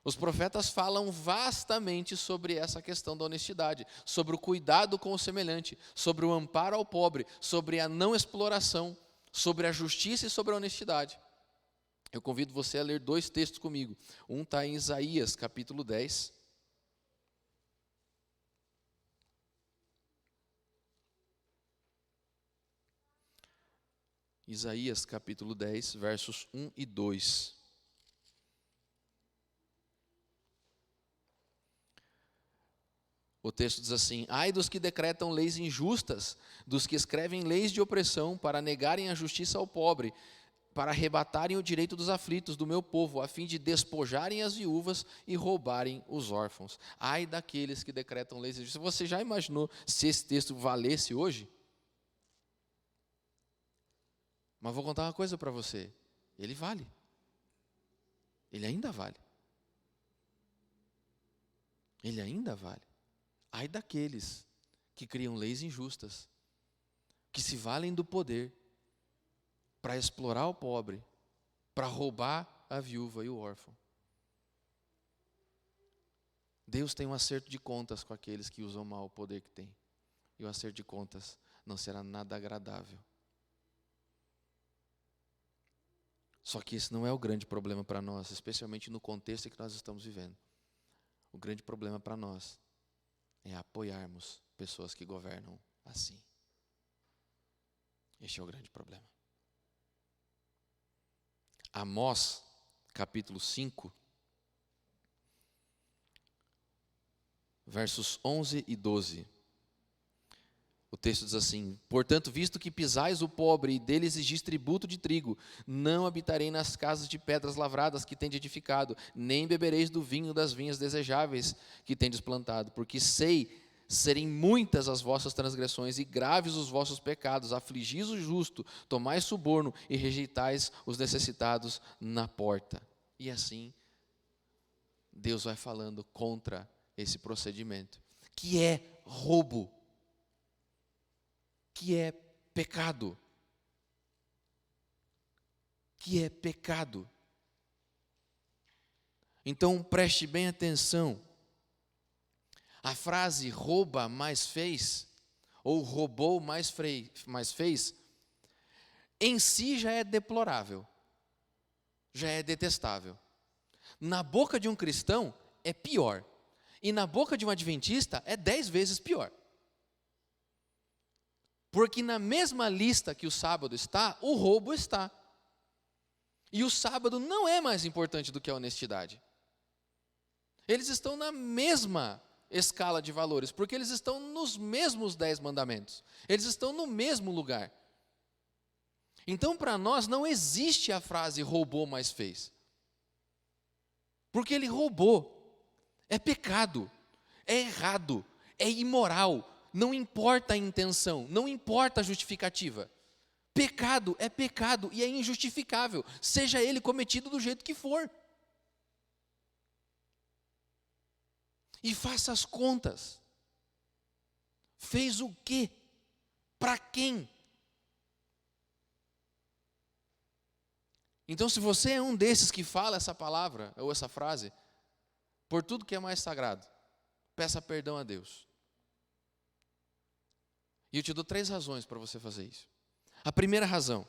Speaker 4: Os profetas falam vastamente sobre essa questão da honestidade, sobre o cuidado com o semelhante, sobre o amparo ao pobre, sobre a não exploração, sobre a justiça e sobre a honestidade. Eu convido você a ler 2 textos comigo. Um está em Isaías, capítulo 10. Isaías, capítulo 10, versos 1 e 2. O texto diz assim: ai dos que decretam leis injustas, dos que escrevem leis de opressão para negarem a justiça ao pobre, para arrebatarem o direito dos aflitos do meu povo, a fim de despojarem as viúvas e roubarem os órfãos. Ai daqueles que decretam leis injustas. Você já imaginou se esse texto valesse hoje? Mas vou contar uma coisa para você. Ele vale. Ele ainda vale. Ele ainda vale. Ai daqueles que criam leis injustas, que se valem do poder para explorar o pobre, para roubar a viúva e o órfão. Deus tem um acerto de contas com aqueles que usam mal o poder que tem. E o acerto de contas não será nada agradável. Só que esse não é o grande problema para nós, especialmente no contexto em que nós estamos vivendo. O grande problema para nós é apoiarmos pessoas que governam assim. Este é o grande problema. Amós, capítulo 5, versos 11 e 12. O texto diz assim: portanto, visto que pisais o pobre e dele exigis tributo de trigo, não habitarei nas casas de pedras lavradas que tendes edificado, nem bebereis do vinho das vinhas desejáveis que tendes plantado, porque sei serem muitas as vossas transgressões e graves os vossos pecados, afligis o justo, tomais suborno e rejeitais os necessitados na porta. E assim, Deus vai falando contra esse procedimento, que é roubo, que é pecado. Que é pecado. Então preste bem atenção. A frase rouba mais fez, ou roubou mais fez, em si já é deplorável, já é detestável. Na boca de um cristão é pior, e na boca de um adventista é 10 vezes pior. Porque na mesma lista que o sábado está, o roubo está. E o sábado não é mais importante do que a honestidade. Eles estão na mesma escala de valores, porque eles estão nos mesmos 10 mandamentos. Eles estão no mesmo lugar. Então, para nós, não existe a frase roubou, mas fez. Porque ele roubou. É pecado. É errado. É imoral. Não importa a intenção, não importa a justificativa. Pecado é pecado e é injustificável, seja ele cometido do jeito que for. E faça as contas. Fez o quê? Para quem? Então, se você é um desses que fala essa palavra, ou essa frase, por tudo que é mais sagrado, peça perdão a Deus. E eu te dou 3 razões para você fazer isso. A primeira razão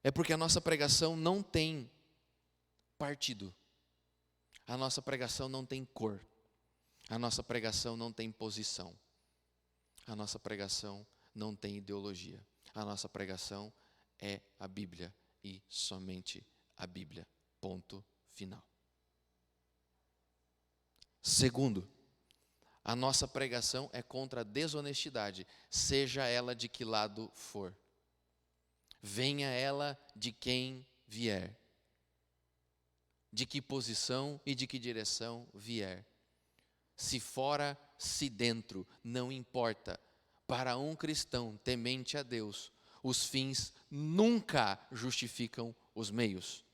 Speaker 4: é porque a nossa pregação não tem partido. A nossa pregação não tem cor. A nossa pregação não tem posição. A nossa pregação não tem ideologia. A nossa pregação é a Bíblia e somente a Bíblia. Ponto final. Segundo, a nossa pregação é contra a desonestidade, seja ela de que lado for. Venha ela de quem vier. De que posição e de que direção vier. Se fora, se dentro, não importa. Para um cristão temente a Deus, os fins nunca justificam os meios.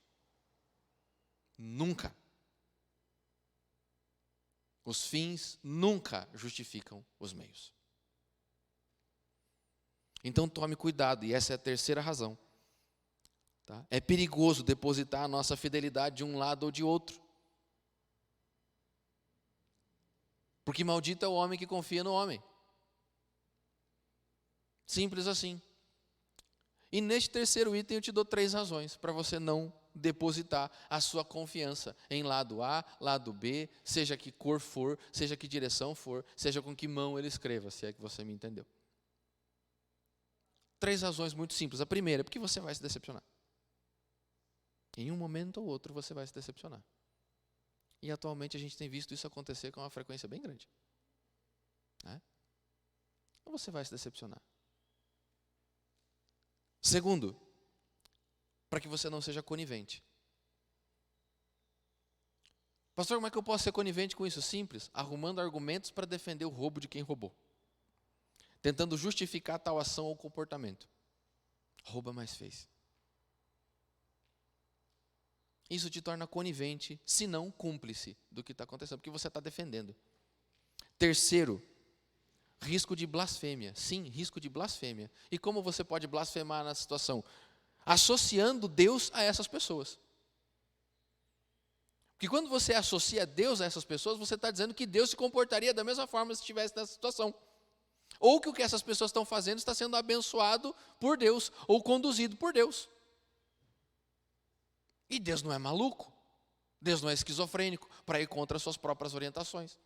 Speaker 4: Nunca. Os fins nunca justificam os meios. Então tome cuidado, e essa é a terceira razão. Tá? É perigoso depositar a nossa fidelidade de um lado ou de outro. Porque maldito é o homem que confia no homem. Simples assim. E neste terceiro item eu te dou 3 razões para você não depositar a sua confiança em lado A, lado B, seja que cor for, seja que direção for, seja com que mão ele escreva, se é que você me entendeu. 3 razões muito simples. A primeira é porque você vai se decepcionar. Em um momento ou outro você vai se decepcionar. E atualmente a gente tem visto isso acontecer com uma frequência bem grande. Né? Então você vai se decepcionar. Segundo, para que você não seja conivente. Pastor, como é que eu posso ser conivente com isso? Simples, arrumando argumentos para defender o roubo de quem roubou. Tentando justificar tal ação ou comportamento. Rouba, mas fez. Isso te torna conivente, se não cúmplice do que está acontecendo, porque você está defendendo. Terceiro, risco de blasfêmia. Sim, risco de blasfêmia. E como você pode blasfemar nessa situação? Associando Deus a essas pessoas. Porque quando você associa Deus a essas pessoas, você está dizendo que Deus se comportaria da mesma forma se estivesse nessa situação. Ou que o que essas pessoas estão fazendo está sendo abençoado por Deus, ou conduzido por Deus. E Deus não é maluco. Deus não é esquizofrênico para ir contra as suas próprias orientações.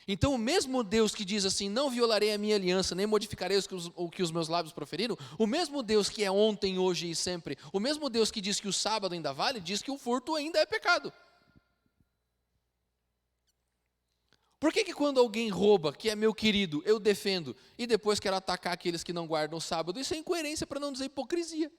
Speaker 4: Então, o mesmo Deus que diz assim, não violarei a minha aliança, nem modificarei o que os meus lábios proferiram, o mesmo Deus que é ontem, hoje e sempre, o mesmo Deus que diz que o sábado ainda vale, diz que o furto ainda é pecado. Por que quando alguém rouba, que é meu querido, eu defendo, e depois quero atacar aqueles que não guardam o sábado? Isso é incoerência, para não dizer hipocrisia.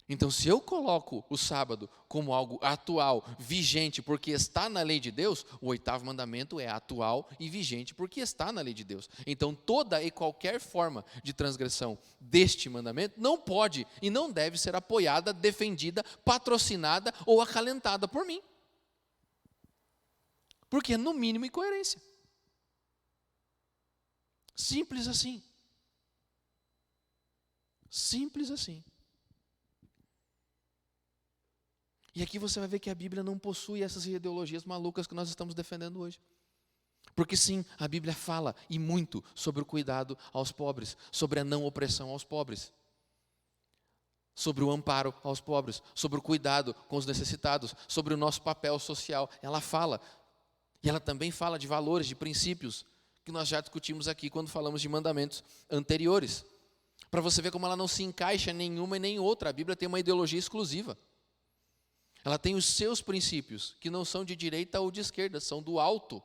Speaker 4: Então, se eu coloco o sábado como algo atual, vigente, porque está na lei de Deus, o 8º mandamento é atual e vigente, porque está na lei de Deus. Então, toda e qualquer forma de transgressão deste mandamento não pode e não deve ser apoiada, defendida, patrocinada ou acalentada por mim. Porque é, no mínimo, incoerência. Simples assim. Simples assim. E aqui você vai ver que a Bíblia não possui essas ideologias malucas que nós estamos defendendo hoje. Porque sim, a Bíblia fala, e muito, sobre o cuidado aos pobres, sobre a não opressão aos pobres, sobre o amparo aos pobres, sobre o cuidado com os necessitados, sobre o nosso papel social. Ela fala. E ela também fala de valores, de princípios, que nós já discutimos aqui quando falamos de mandamentos anteriores. Para você ver como ela não se encaixa em nenhuma e nem outra. A Bíblia tem uma ideologia exclusiva. Ela tem os seus princípios, que não são de direita ou de esquerda, são do alto.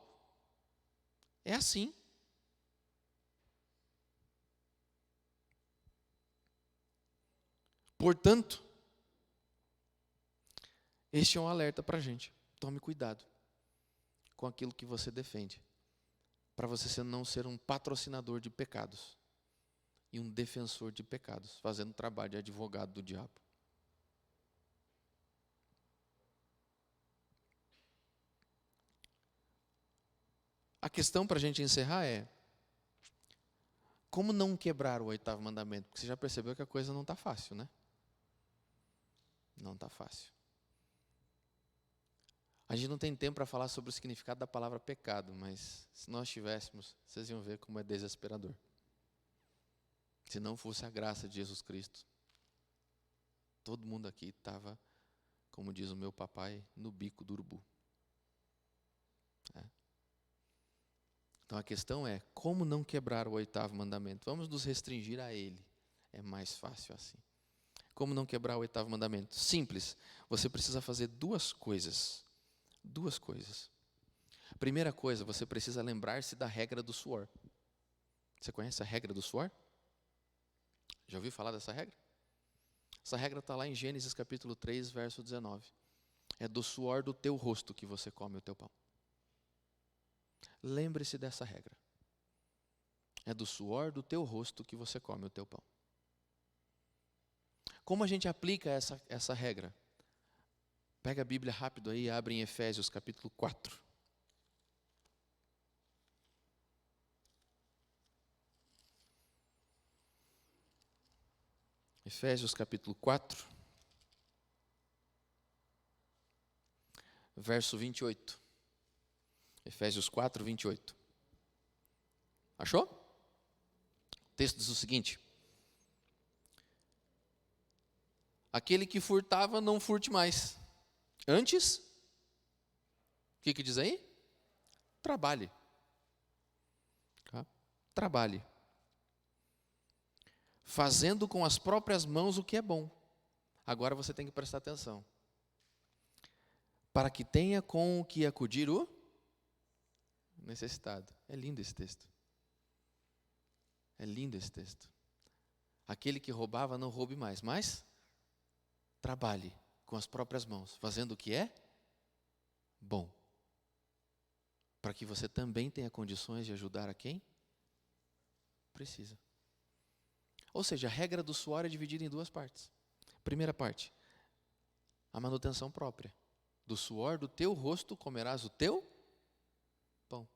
Speaker 4: É assim. Portanto, este é um alerta para a gente. Tome cuidado com aquilo que você defende, para você não ser um patrocinador de pecados e um defensor de pecados, fazendo trabalho de advogado do diabo. A questão para a gente encerrar é, como não quebrar o 8º mandamento? Porque você já percebeu que a coisa não está fácil, né? Não está fácil. A gente não tem tempo para falar sobre o significado da palavra pecado, mas se nós tivéssemos, vocês iam ver como é desesperador. Se não fosse a graça de Jesus Cristo, todo mundo aqui estava, como diz o meu papai, no bico do urubu. Então a questão é, como não quebrar o 8º mandamento? Vamos nos restringir a ele. É mais fácil assim. Como não quebrar o 8º mandamento? Simples. Você precisa fazer duas coisas. Duas coisas. Primeira coisa, você precisa lembrar-se da regra do suor. Você conhece a regra do suor? Já ouviu falar dessa regra? Essa regra está lá em Gênesis capítulo 3, verso 19. É do suor do teu rosto que você come o teu pão. Lembre-se dessa regra. É do suor do teu rosto que você come o teu pão. Como a gente aplica essa regra? Pega a Bíblia rápido aí e abre em Efésios capítulo 4. Efésios capítulo 4, verso 28. Efésios 4, 28. Achou? O texto diz o seguinte: aquele que furtava, não furte mais. Antes, o que diz aí? Trabalhe. Tá? Trabalhe. Fazendo com as próprias mãos o que é bom. Agora você tem que prestar atenção. Para que tenha com o que acudir o necessitado. É lindo esse texto. É lindo esse texto. Aquele que roubava, não roube mais, mas trabalhe com as próprias mãos, fazendo o que é bom. Para que você também tenha condições de ajudar a quem precisa. Ou seja, a regra do suor é dividida em duas partes. Primeira parte, a manutenção própria. Do suor do teu rosto comerás o teu pão.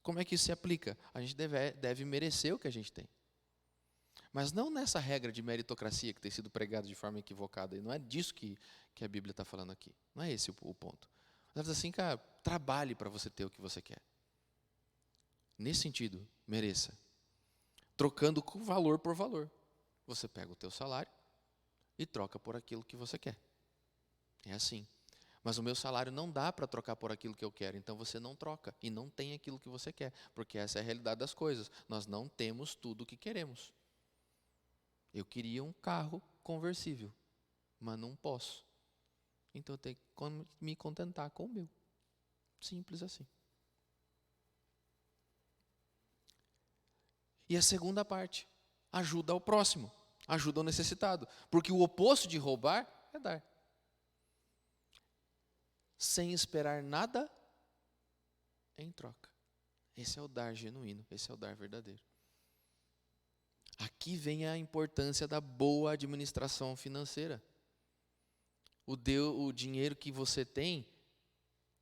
Speaker 4: Como é que isso se aplica? A gente deve merecer o que a gente tem. Mas não nessa regra de meritocracia que tem sido pregada de forma equivocada. E não é disso que a Bíblia está falando aqui. Não é esse o ponto. Mas assim, cara, trabalhe para você ter o que você quer. Nesse sentido, mereça. Trocando valor por valor. Você pega o teu salário e troca por aquilo que você quer. É assim. Mas o meu salário não dá para trocar por aquilo que eu quero, então você não troca e não tem aquilo que você quer, porque essa é a realidade das coisas. Nós não temos tudo o que queremos. Eu queria um carro conversível, mas não posso. Então eu tenho que me contentar com o meu. Simples assim. E a segunda parte, ajuda ao próximo, ajuda ao necessitado. Porque o oposto de roubar é dar. Sem esperar nada em troca. Esse é o dar genuíno, esse é o dar verdadeiro. Aqui vem a importância da boa administração financeira. O dinheiro que você tem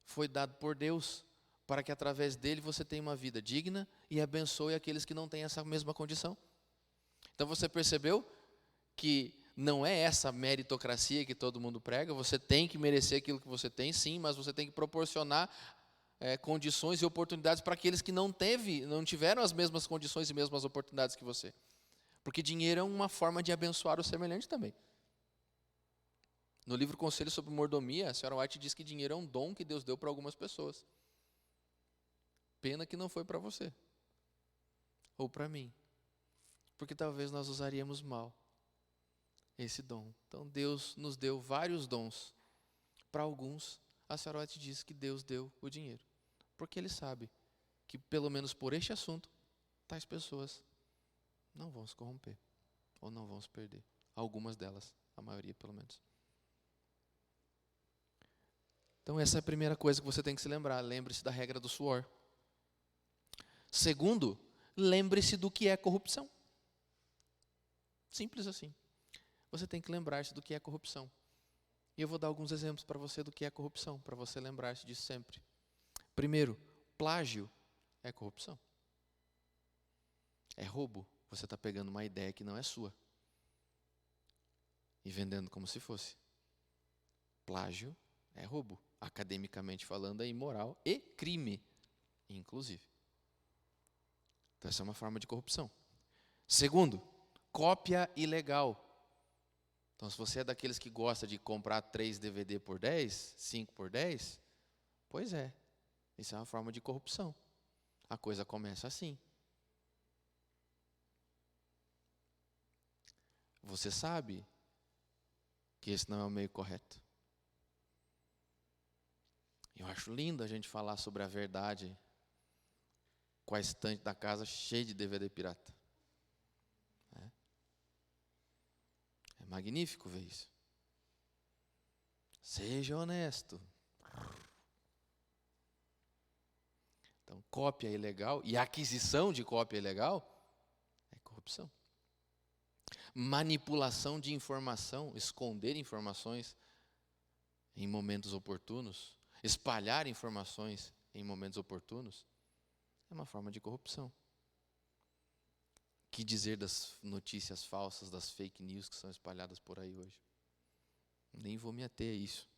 Speaker 4: foi dado por Deus, para que através dele você tenha uma vida digna e abençoe aqueles que não têm essa mesma condição. Então você percebeu que não é essa meritocracia que todo mundo prega, você tem que merecer aquilo que você tem, sim, mas você tem que proporcionar condições e oportunidades para aqueles que não tiveram as mesmas condições e mesmas oportunidades que você. Porque dinheiro é uma forma de abençoar o semelhante também. No livro Conselho sobre Mordomia, a senhora White diz que dinheiro é um dom que Deus deu para algumas pessoas. Pena que não foi para você. Ou para mim. Porque talvez nós usaríamos mal esse dom. Então Deus nos deu vários dons. Para alguns, a senhora White diz que Deus deu o dinheiro. Porque Ele sabe que, pelo menos por este assunto, tais pessoas não vão se corromper. Ou não vão se perder. Algumas delas, a maioria pelo menos. Então essa é a primeira coisa que você tem que se lembrar. Lembre-se da regra do suor. Segundo, lembre-se do que é corrupção. Simples assim. Você tem que lembrar-se do que é corrupção. E eu vou dar alguns exemplos para você do que é corrupção, para você lembrar-se disso sempre. Primeiro, plágio é corrupção. É roubo. Você está pegando uma ideia que não é sua e vendendo como se fosse. Plágio é roubo. Academicamente falando, é imoral e crime, inclusive. Então, essa é uma forma de corrupção. Segundo, cópia ilegal. Então, se você é daqueles que gosta de comprar 3 DVD por 10, 5 por 10, pois é, isso é uma forma de corrupção. A coisa começa assim. Você sabe que esse não é o meio correto. Eu acho lindo a gente falar sobre a verdade com a estante da casa cheia de DVD pirata. É magnífico ver isso. Seja honesto. Então, cópia ilegal e aquisição de cópia ilegal é corrupção. Manipulação de informação, esconder informações em momentos oportunos, espalhar informações em momentos oportunos, é uma forma de corrupção. Que dizer das notícias falsas, das fake news que são espalhadas por aí hoje? Nem vou me ater a isso.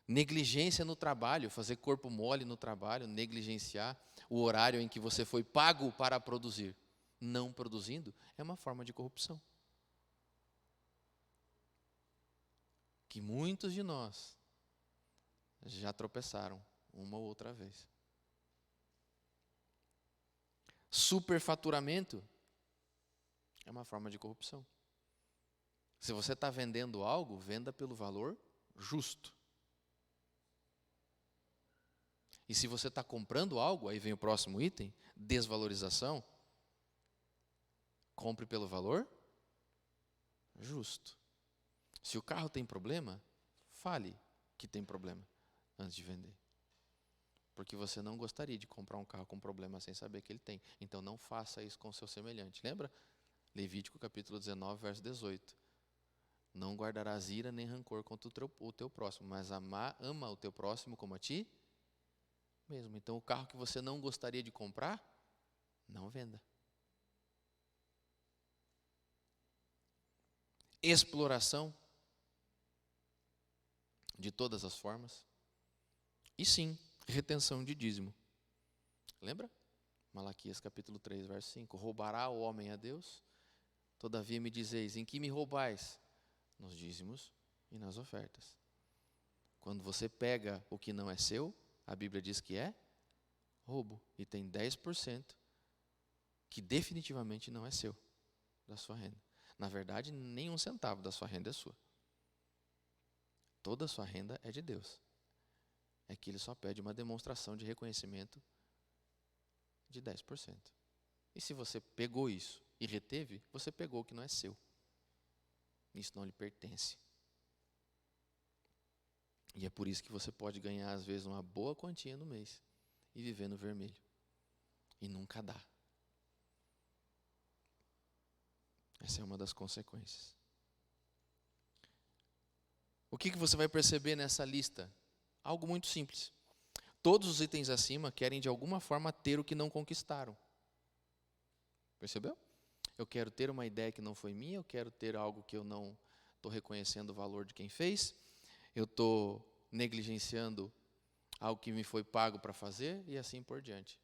Speaker 4: Negligência no trabalho, fazer corpo mole no trabalho, negligenciar o horário em que você foi pago para produzir. Não produzindo, é uma forma de corrupção. Que muitos de nós já tropeçaram uma ou outra vez. Superfaturamento é uma forma de corrupção. Se você está vendendo algo, venda pelo valor justo. E se você está comprando algo, aí vem o próximo item, desvalorização, compre pelo valor justo. Se o carro tem problema, fale que tem problema antes de vender. Porque você não gostaria de comprar um carro com problema sem saber que ele tem. Então não faça isso com o seu semelhante. Lembra? Levítico capítulo 19, verso 18. Não guardarás ira nem rancor contra o teu próximo, mas ama o teu próximo como a ti mesmo. Então o carro que você não gostaria de comprar, não venda. Exploração de todas as formas. E sim, retenção de dízimo. Lembra? Malaquias capítulo 3, verso 5. Roubará o homem a Deus? Todavia me dizeis, em que me roubais? Nos dízimos e nas ofertas. Quando você pega o que não é seu, a Bíblia diz que é roubo. E tem 10% que definitivamente não é seu, da sua renda. Na verdade, nem 1 centavo da sua renda é sua. Toda a sua renda é de Deus. É que Ele só pede uma demonstração de reconhecimento de 10%. E se você pegou isso e reteve, você pegou o que não é seu. Isso não lhe pertence. E é por isso que você pode ganhar, às vezes, uma boa quantia no mês e viver no vermelho. E nunca dá. Essa é uma das consequências. O que você vai perceber nessa lista? Algo muito simples. Todos os itens acima querem, de alguma forma, ter o que não conquistaram. Percebeu? Eu quero ter uma ideia que não foi minha, eu quero ter algo que eu não estou reconhecendo o valor de quem fez, eu estou negligenciando algo que me foi pago para fazer e assim por diante.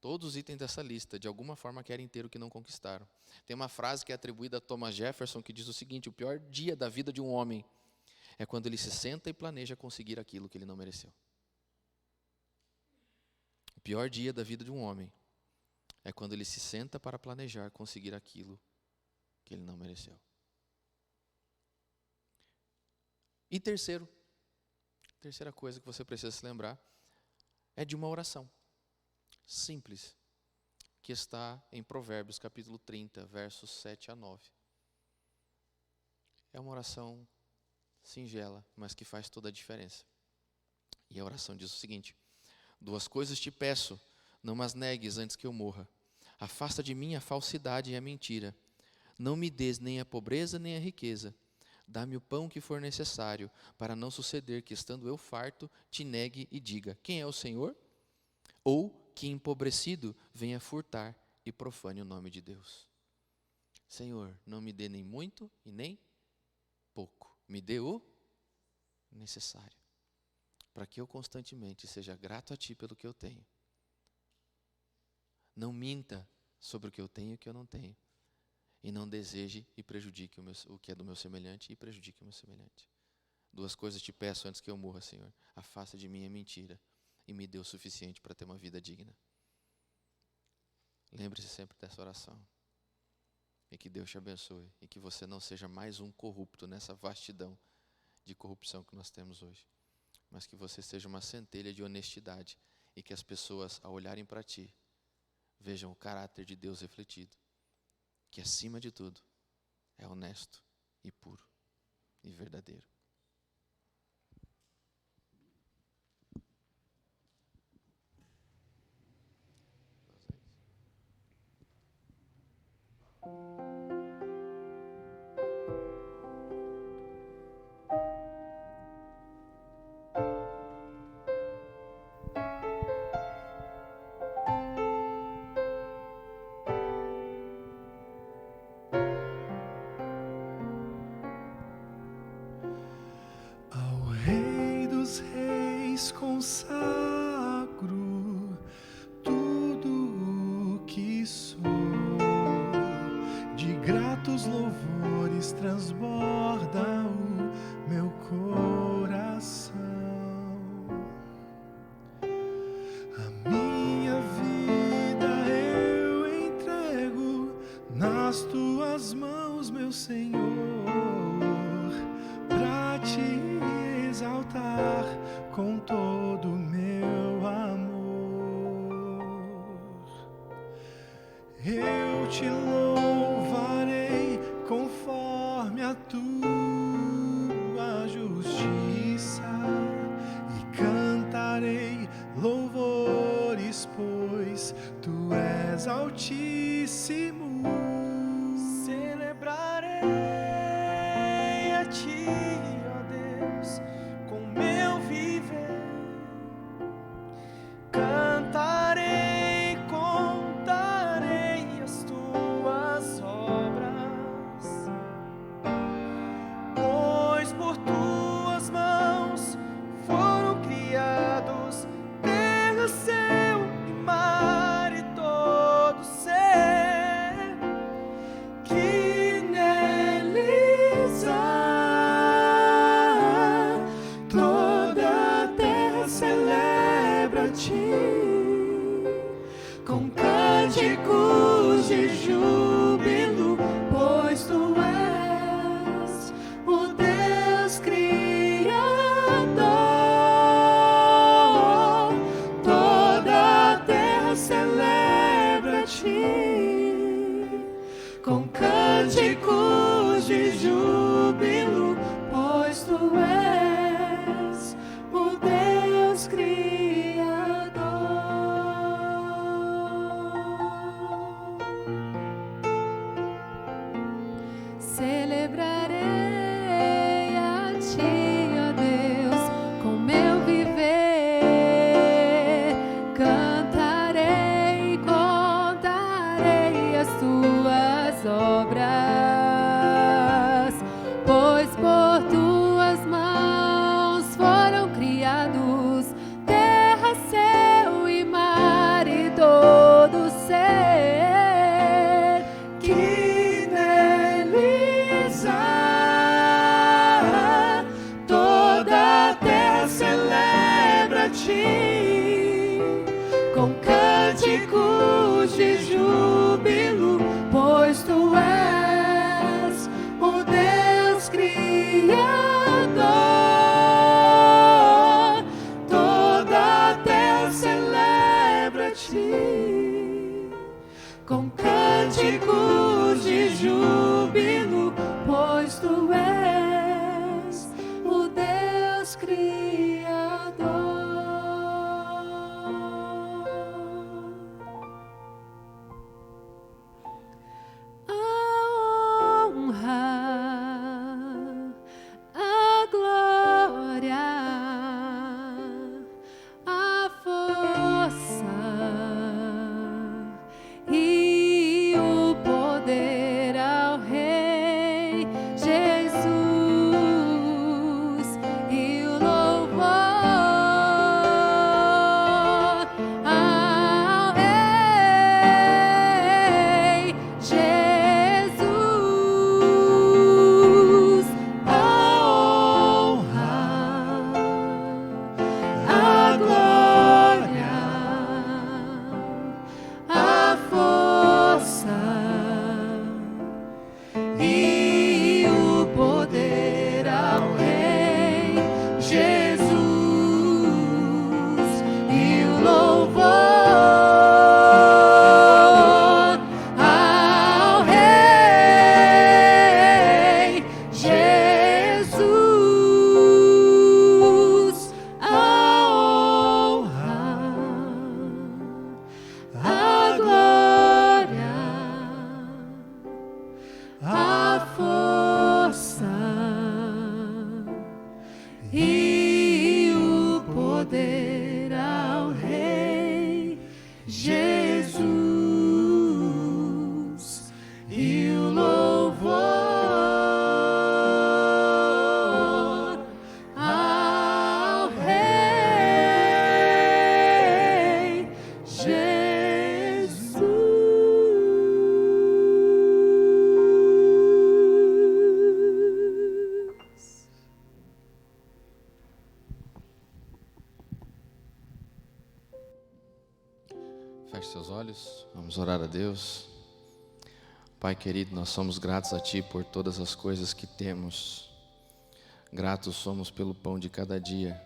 Speaker 4: Todos os itens dessa lista, de alguma forma, querem ter o que não conquistaram. Tem uma frase que é atribuída a Thomas Jefferson que diz o seguinte: o pior dia da vida de um homem é quando ele se senta e planeja conseguir aquilo que ele não mereceu. O pior dia da vida de um homem é quando ele se senta para planejar conseguir aquilo que ele não mereceu. E terceira coisa que você precisa se lembrar é de uma oração simples, que está em Provérbios capítulo 30, versos 7 a 9. É uma oração singela, mas que faz toda a diferença. E a oração diz o seguinte: 2 coisas te peço, não as negues antes que eu morra. Afasta de mim a falsidade e a mentira. Não me des nem a pobreza nem a riqueza. Dá-me o pão que for necessário, para não suceder que, estando eu farto, te negue e diga: quem é o Senhor? Ou que, empobrecido, venha furtar e profane o nome de Deus. Senhor, não me dê nem muito e nem pouco. Me dê o necessário, para que eu constantemente seja grato a Ti pelo que eu tenho. Não minta sobre o que eu tenho e o que eu não tenho. E não deseje e prejudique o que é do meu semelhante e prejudique o meu semelhante. 2 coisas te peço antes que eu morra, Senhor. Afasta de mim a mentira e me dê o suficiente para ter uma vida digna. Lembre-se sempre dessa oração. E que Deus te abençoe. E que você não seja mais um corrupto nessa vastidão de corrupção que nós temos hoje. Mas que você seja uma centelha de honestidade. E que as pessoas, ao olharem para ti, vejam o caráter de Deus refletido. Que, acima de tudo, é honesto e puro e verdadeiro.
Speaker 1: Ao Rei dos Reis consagro tudo o que sou, de gratos louvores transborda o meu coração. A minha vida eu entrego nas tuas mãos, meu Senhor, pra te exaltar com todo o meu amor. Eu te louvarei conforme a tua justiça e cantarei louvores, pois tu és altíssimo. Celebrarei a ti, ó Deus, com meu viver. Cantarei, contarei as tuas com cânticos de júbilo, pois tu és o Deus Criador.
Speaker 3: Celebrarei a ti, ó Deus, com meu viver. Cantarei e contarei as tuas obras, pois por tuas mãos foram criados terra, céu e mar e todo ser
Speaker 1: Que neles há, toda a terra celebra a ti, com cânticos de júbilo, pois tu és o Deus Criador. Toda a terra celebra a ti, com cânticos de júbilo, pois tu és o Deus Criador.
Speaker 3: a honra, a glória, a força e o poder ao Rei Jesus e o louvor ao Rei Jesus.
Speaker 1: A honra, a glória, a força e o poder ao Rei Jesus e o louvor ao Rei Jesus. A honra, a glória, a força e o poder ao Rei Jesus e o louvor ao Rei Jesus.
Speaker 4: Feche seus olhos, vamos orar a Deus. Pai querido, nós somos gratos a Ti por todas as coisas que temos. Gratos somos pelo pão de cada dia.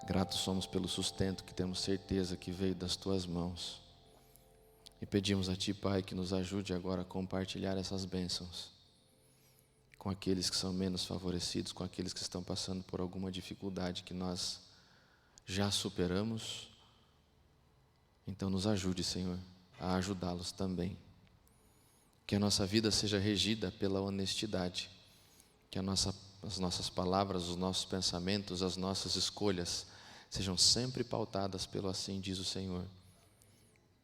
Speaker 4: Gratos somos pelo sustento que temos certeza que veio das Tuas mãos. E pedimos a Ti, Pai, que nos ajude agora a compartilhar essas bênçãos com aqueles que são menos favorecidos, com aqueles que estão passando por alguma dificuldade que nós já superamos. Então nos ajude, Senhor, a ajudá-los também. Que a nossa vida seja regida pela honestidade. Que as nossas palavras, os nossos pensamentos, as nossas escolhas sejam sempre pautadas pelo assim diz o Senhor.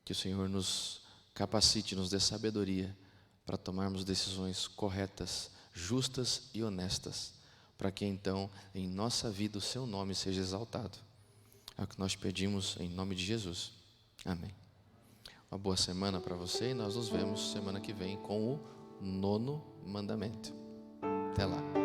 Speaker 4: Que o Senhor nos capacite, nos dê sabedoria para tomarmos decisões corretas, justas e honestas, para que então em nossa vida o Seu nome seja exaltado. É o que nós pedimos em nome de Jesus. Amém. Uma boa semana para você e nós nos vemos semana que vem com o 9º mandamento. Até lá.